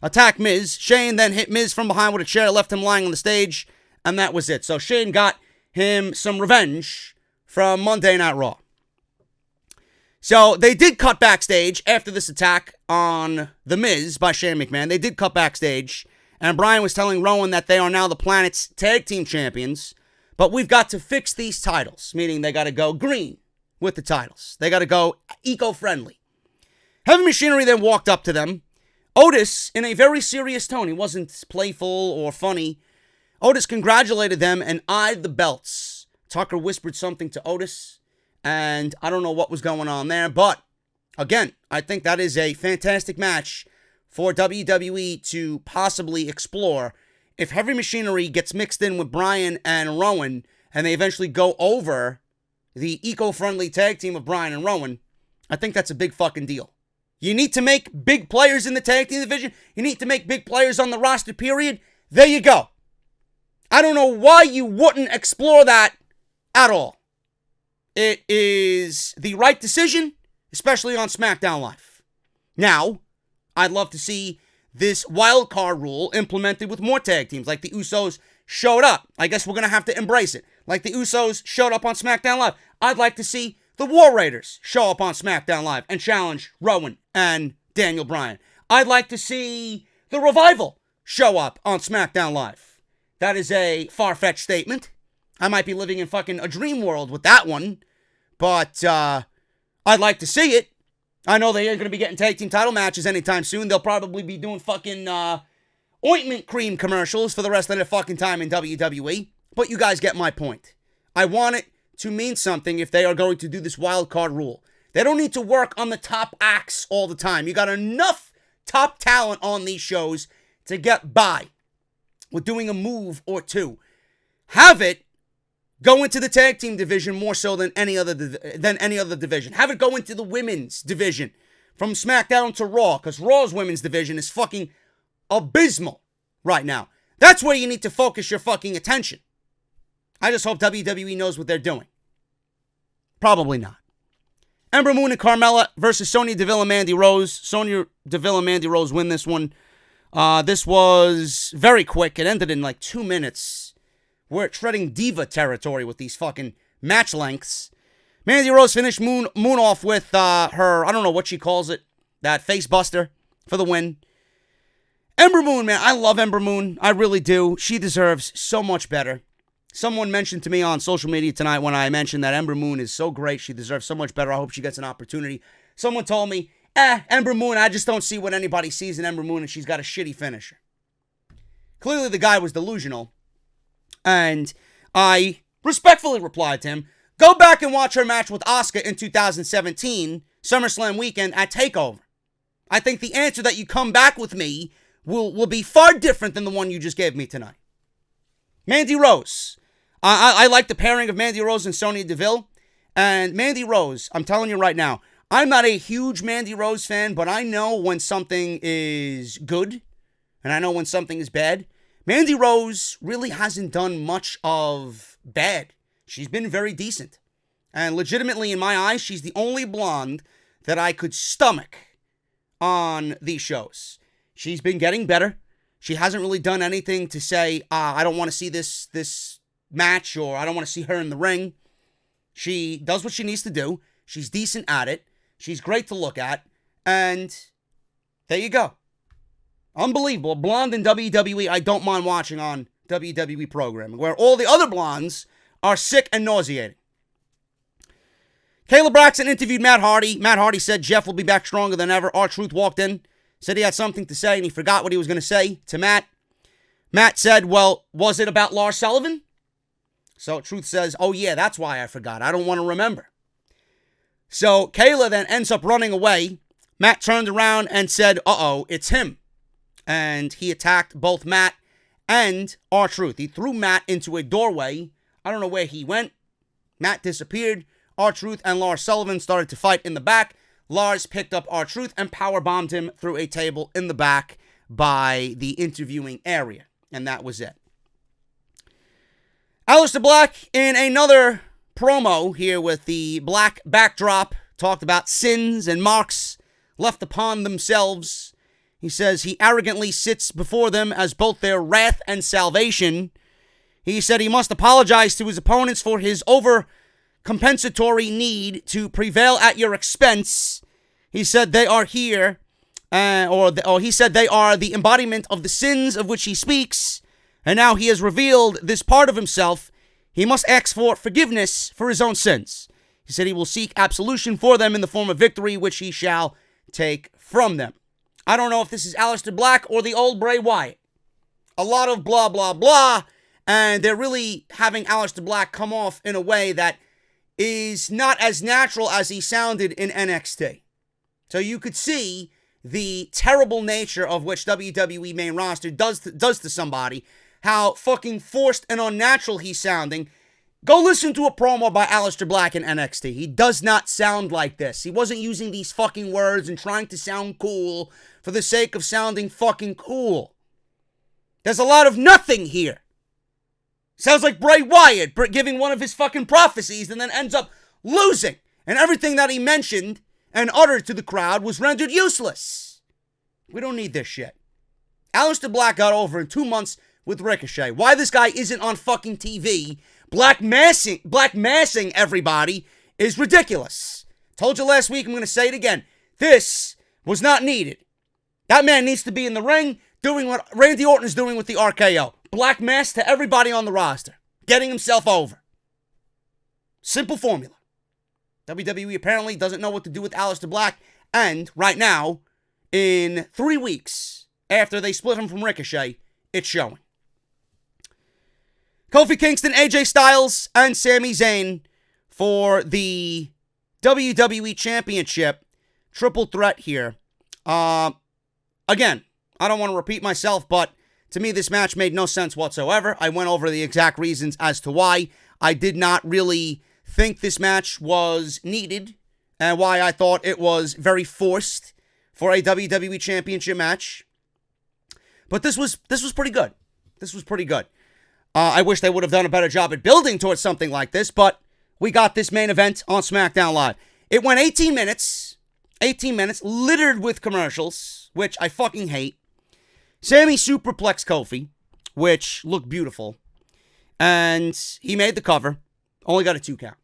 attacked Miz. Shane then hit Miz from behind with a chair, left him lying on the stage, and that was it. So Shane got him some revenge from Monday Night Raw. So they did cut backstage after this attack on The Miz by Shane McMahon. They did cut backstage, and Bryan was telling Rowan that they are now the Planet's tag team champions, but we've got to fix these titles, meaning they got to go green with the titles. They got to go eco-friendly. Heavy Machinery then walked up to them. Otis, in a very serious tone, he wasn't playful or funny. Otis congratulated them and eyed the belts. Tucker whispered something to Otis, and I don't know what was going on there, but again, I think that is a fantastic match for WWE to possibly explore. If Heavy Machinery gets mixed in with Bryan and Rowan, and they eventually go over the eco-friendly tag team of Bryan and Rowan, I think that's a big fucking deal. You need to make big players in the tag team division. You need to make big players on the roster, period. There you go. I don't know why you wouldn't explore that at all. It is the right decision, especially on SmackDown Live. Now, I'd love to see this wild card rule implemented with more tag teams, like the Usos showed up. I guess we're going to have to embrace it. Like the Usos showed up on SmackDown Live. I'd like to see the War Raiders show up on SmackDown Live and challenge Rowan and Daniel Bryan. I'd like to see the Revival show up on SmackDown Live. That is a far-fetched statement. I might be living in fucking a dream world with that one, but I'd like to see it. I know they ain't going to be getting tag team title matches anytime soon. They'll probably be doing fucking ointment cream commercials for the rest of their fucking time in WWE. But you guys get my point. I want it to mean something if they are going to do this wild card rule. They don't need to work on the top acts all the time. You got enough top talent on these shows to get by with doing a move or two. Have it go into the tag team division more so than any other division. Have it go into the women's division from SmackDown to Raw, because Raw's women's division is fucking abysmal right now. That's where you need to focus your fucking attention. I just hope WWE knows what they're doing. Probably not. Ember Moon and Carmella versus Sonya Deville and Mandy Rose. Sonya Deville and Mandy Rose win this one. This was very quick. It ended in like 2 minutes. We're treading diva territory with these fucking match lengths. Mandy Rose finished Moon off with her, I don't know what she calls it, that face buster for the win. Ember Moon, man, I love Ember Moon. I really do. She deserves so much better. Someone mentioned to me on social media tonight when I mentioned that Ember Moon is so great. She deserves so much better. I hope she gets an opportunity. Someone told me, Ember Moon, I just don't see what anybody sees in Ember Moon, and she's got a shitty finisher. Clearly, the guy was delusional. And I respectfully replied to him, go back and watch her match with Asuka in 2017, SummerSlam weekend at TakeOver. I think the answer that you come back with me will be far different than the one you just gave me tonight. Mandy Rose. I like the pairing of Mandy Rose and Sonya Deville. And Mandy Rose, I'm telling you right now, I'm not a huge Mandy Rose fan, but I know when something is good, and I know when something is bad. Mandy Rose really hasn't done much of bad. She's been very decent. And legitimately, in my eyes, she's the only blonde that I could stomach on these shows. She's been getting better. She hasn't really done anything to say, I don't want to see this match, or I don't want to see her in the ring. She does what she needs to do. She's decent at it. She's great to look at. And there you go. Unbelievable. Blonde in WWE, I don't mind watching on WWE programming, where all the other blondes are sick and nauseating. Kayla Braxton interviewed Matt Hardy. Matt Hardy said Jeff will be back stronger than ever. R-Truth walked in, said he had something to say, and he forgot what he was going to say to Matt. Matt said, well, was it about Lars Sullivan? So Truth says, oh yeah, that's why I forgot. I don't want to remember. So Kayla then ends up running away. Matt turned around and said, uh-oh, it's him. And he attacked both Matt and R-Truth. He threw Matt into a doorway. I don't know where he went. Matt disappeared. R-Truth and Lars Sullivan started to fight in the back. Lars picked up R-Truth and powerbombed him through a table in the back by the interviewing area. And that was it. Aleister Black, in another promo here with the black backdrop, talked about sins and marks left upon themselves. He says he arrogantly sits before them as both their wrath and salvation. He said he must apologize to his opponents for his over-compensatory need to prevail at your expense. He said they are here, or he said they are the embodiment of the sins of which he speaks, and now he has revealed this part of himself. He must ask for forgiveness for his own sins. He said he will seek absolution for them in the form of victory, which he shall take from them. I don't know if this is Aleister Black or the old Bray Wyatt. A lot of blah, blah, blah, and they're really having Aleister Black come off in a way that is not as natural as he sounded in NXT. So you could see the terrible nature of which WWE main roster does to somebody, how fucking forced and unnatural he's sounding. Go listen to a promo by Aleister Black in NXT. He does not sound like this. He wasn't using these fucking words and trying to sound cool for the sake of sounding fucking cool. There's a lot of nothing here. Sounds like Bray Wyatt giving one of his fucking prophecies and then ends up losing. And everything that he mentioned and uttered to the crowd was rendered useless. We don't need this shit. Aleister Black got over in 2 months with Ricochet. Why this guy isn't on fucking TV black massing everybody is ridiculous. Told you last week, I'm going to say it again. This was not needed. That man needs to be in the ring doing what Randy Orton is doing with the RKO. Black mass to everybody on the roster. Getting himself over. Simple formula. WWE apparently doesn't know what to do with Aleister Black. And right now, in 3 weeks after they split him from Ricochet, it's showing. Kofi Kingston, AJ Styles, and Sami Zayn for the WWE Championship. Triple threat here. Again, I don't want to repeat myself, but to me, this match made no sense whatsoever. I went over the exact reasons as to why I did not really think this match was needed and why I thought it was very forced for a WWE Championship match. But this was pretty good. This was pretty good. I wish they would have done a better job at building towards something like this, but we got this main event on SmackDown Live. It went 18 minutes, littered with commercials, which I fucking hate. Sami superplexed Kofi, which looked beautiful, and he made the cover, only got a 2 count.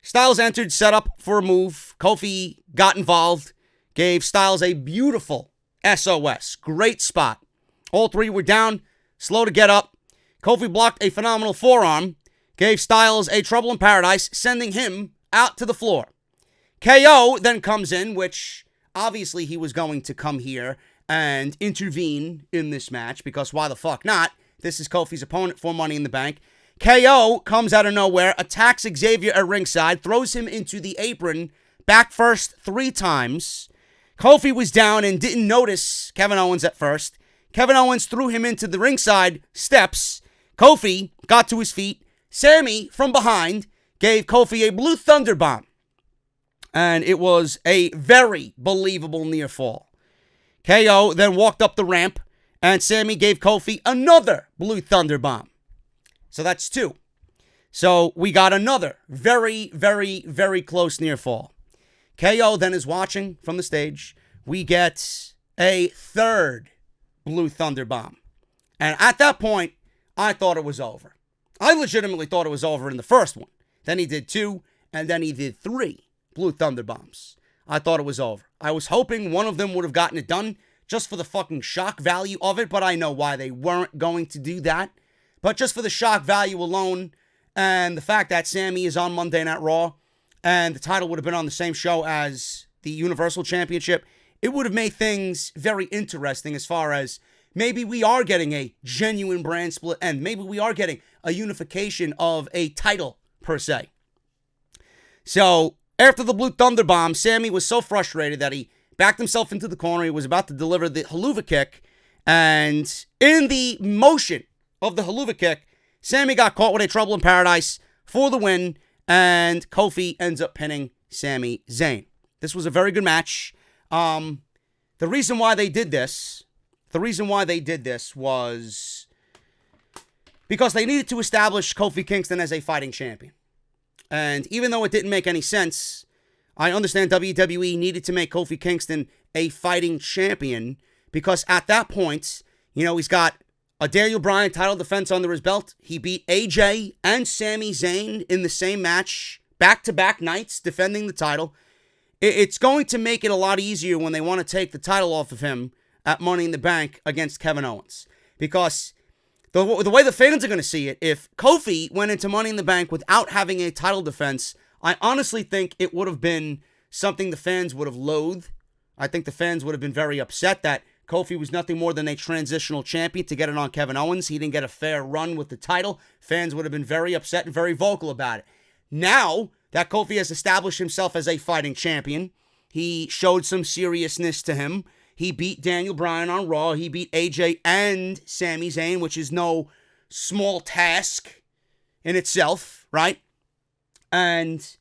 Styles entered, set up for a move. Kofi got involved, gave Styles a beautiful SOS. Great spot. All three were down, slow to get up. Kofi blocked a phenomenal forearm, gave Styles a trouble in paradise, sending him out to the floor. KO then comes in, which obviously he was going to come here and intervene in this match, because why the fuck not? This is Kofi's opponent for Money in the Bank. KO comes out of nowhere, attacks Xavier at ringside, throws him into the apron, back first 3 times. Kofi was down and didn't notice Kevin Owens at first. Kevin Owens threw him into the ringside steps. Kofi got to his feet. Sammy, from behind, gave Kofi a Blue Thunder Bomb. And it was a very believable near fall. KO then walked up the ramp, and Sammy gave Kofi another Blue Thunder Bomb. So that's 2. So we got another very, very, very close near fall. KO then is watching from the stage. We get a 3rd Blue Thunder Bomb. And at that point, I thought it was over. I legitimately thought it was over in the first one. Then he did 2, and then he did 3 Blue Thunder Bombs. I thought it was over. I was hoping one of them would have gotten it done just for the fucking shock value of it, but I know why they weren't going to do that. But just for the shock value alone, and the fact that Sammy is on Monday Night Raw, and the title would have been on the same show as the Universal Championship, it would have made things very interesting as far as maybe we are getting a genuine brand split, and maybe we are getting a unification of a title, per se. So, after the Blue Thunder Bomb, Sammy was so frustrated that he backed himself into the corner. He was about to deliver the Helluva Kick, and in the motion of the Helluva Kick, Sammy got caught with a Trouble in Paradise for the win, and Kofi ends up pinning Sami Zayn. This was a very good match. The reason why they did this was because they needed to establish Kofi Kingston as a fighting champion. And even though it didn't make any sense, I understand WWE needed to make Kofi Kingston a fighting champion because at that point, he's got a Daniel Bryan title defense under his belt. He beat AJ and Sami Zayn in the same match, back-to-back nights, defending the title. It's going to make it a lot easier when they want to take the title off of him at Money in the Bank against Kevin Owens. Because the way the fans are going to see it, if Kofi went into Money in the Bank without having a title defense, I honestly think it would have been something the fans would have loathed. I think the fans would have been very upset that Kofi was nothing more than a transitional champion to get it on Kevin Owens. He didn't get a fair run with the title. Fans would have been very upset and very vocal about it. Now that Kofi has established himself as a fighting champion, he showed some seriousness to him. He beat Daniel Bryan on Raw. He beat AJ and Sami Zayn, which is no small task in itself, right? And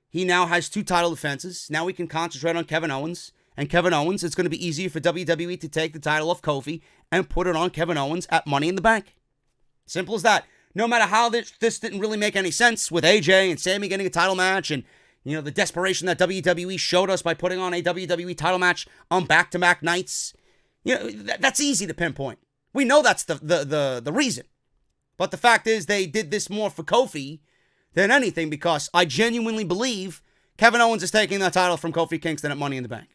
he now has 2 title defenses. Now we can concentrate on Kevin Owens. And Kevin Owens, it's going to be easier for WWE to take the title off Kofi and put it on Kevin Owens at Money in the Bank. Simple as that. No matter how this didn't really make any sense with AJ and Sami getting a title match and, the desperation that WWE showed us by putting on a WWE title match on back-to-back nights, that's easy to pinpoint. We know that's the reason. But the fact is they did this more for Kofi than anything because I genuinely believe Kevin Owens is taking the title from Kofi Kingston at Money in the Bank.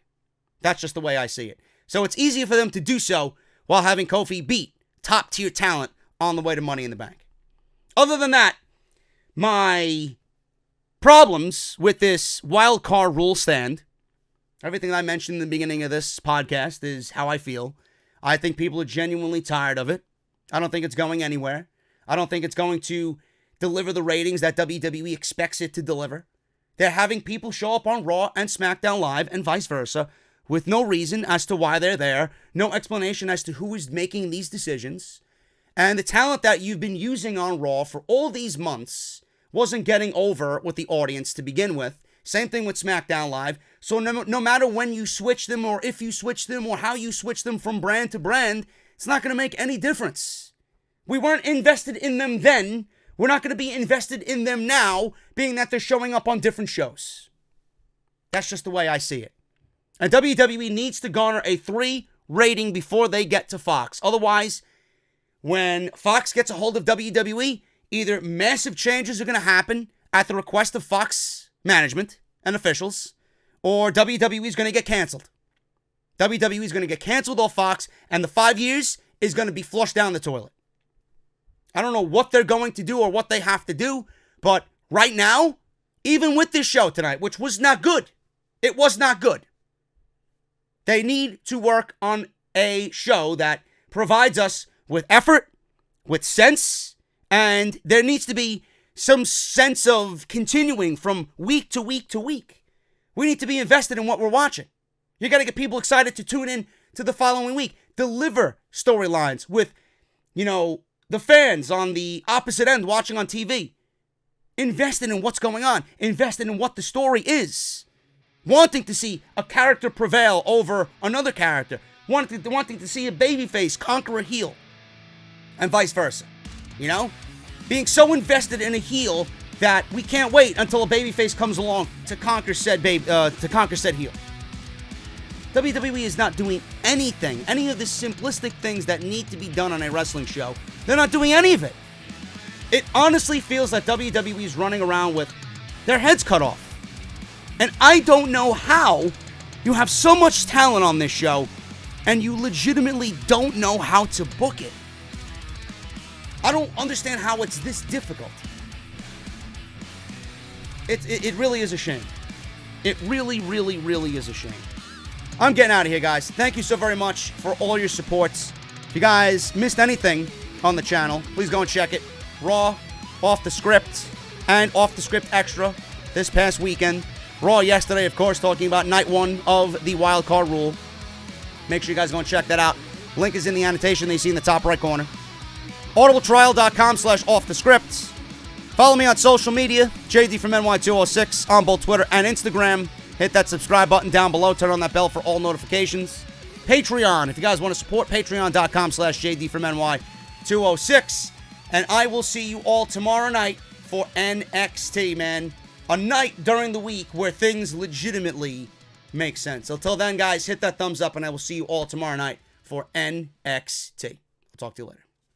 That's just the way I see it. So it's easier for them to do so while having Kofi beat top-tier talent on the way to Money in the Bank. Other than that, my problems with this wild card rule stand, everything that I mentioned in the beginning of this podcast is how I feel. I think people are genuinely tired of it. I don't think it's going anywhere. I don't think it's going to deliver the ratings that WWE expects it to deliver. They're having people show up on Raw and SmackDown Live and vice versa with no reason as to why they're there, no explanation as to who is making these decisions. And the talent that you've been using on Raw for all these months wasn't getting over with the audience to begin with. Same thing with SmackDown Live. So no matter when you switch them or if you switch them or how you switch them from brand to brand, it's not going to make any difference. We weren't invested in them then. We're not going to be invested in them now, being that they're showing up on different shows. That's just the way I see it. And WWE needs to garner a 3 rating before they get to Fox. Otherwise, when Fox gets a hold of WWE, either massive changes are going to happen at the request of Fox management and officials, or WWE is going to get canceled. WWE is going to get canceled off Fox, and the 5 years is going to be flushed down the toilet. I don't know what they're going to do or what they have to do, but right now, even with this show tonight, which was not good, it was not good. They need to work on a show that provides us with effort, with sense, and there needs to be some sense of continuing from week to week to week. We need to be invested in what we're watching. You got to get people excited to tune in to the following week. Deliver storylines with, the fans on the opposite end watching on TV. Invested in what's going on. Invested in what the story is. Wanting to see a character prevail over another character. Wanting to see a babyface conquer a heel. And vice versa. Being so invested in a heel that we can't wait until a babyface comes along to conquer said heel. WWE is not doing anything, any of the simplistic things that need to be done on a wrestling show. They're not doing any of it. It honestly feels like WWE is running around with their heads cut off. And I don't know how you have so much talent on this show and you legitimately don't know how to book it. I don't understand how it's this difficult. It really is a shame. It really, really, really is a shame. I'm getting out of here, guys. Thank you so very much for all your supports. If you guys missed anything on the channel, please go and check it. Raw, Off the Script, and Off the Script Extra this past weekend. Raw yesterday, of course, talking about night 1 of the Wild Card Rule. Make sure you guys go and check that out. Link is in the annotation that you see in the top right corner. audibletrial.com/offthescript. Follow me on social media, JD from NY206 on both Twitter and Instagram. Hit that subscribe button down below. Turn on that bell for all notifications. Patreon, if you guys want to support, patreon.com/JD from NY206. And I will see you all tomorrow night for NXT, man. A night during the week where things legitimately make sense. Until then, guys, hit that thumbs up, and I will see you all tomorrow night for NXT. I'll talk to you later.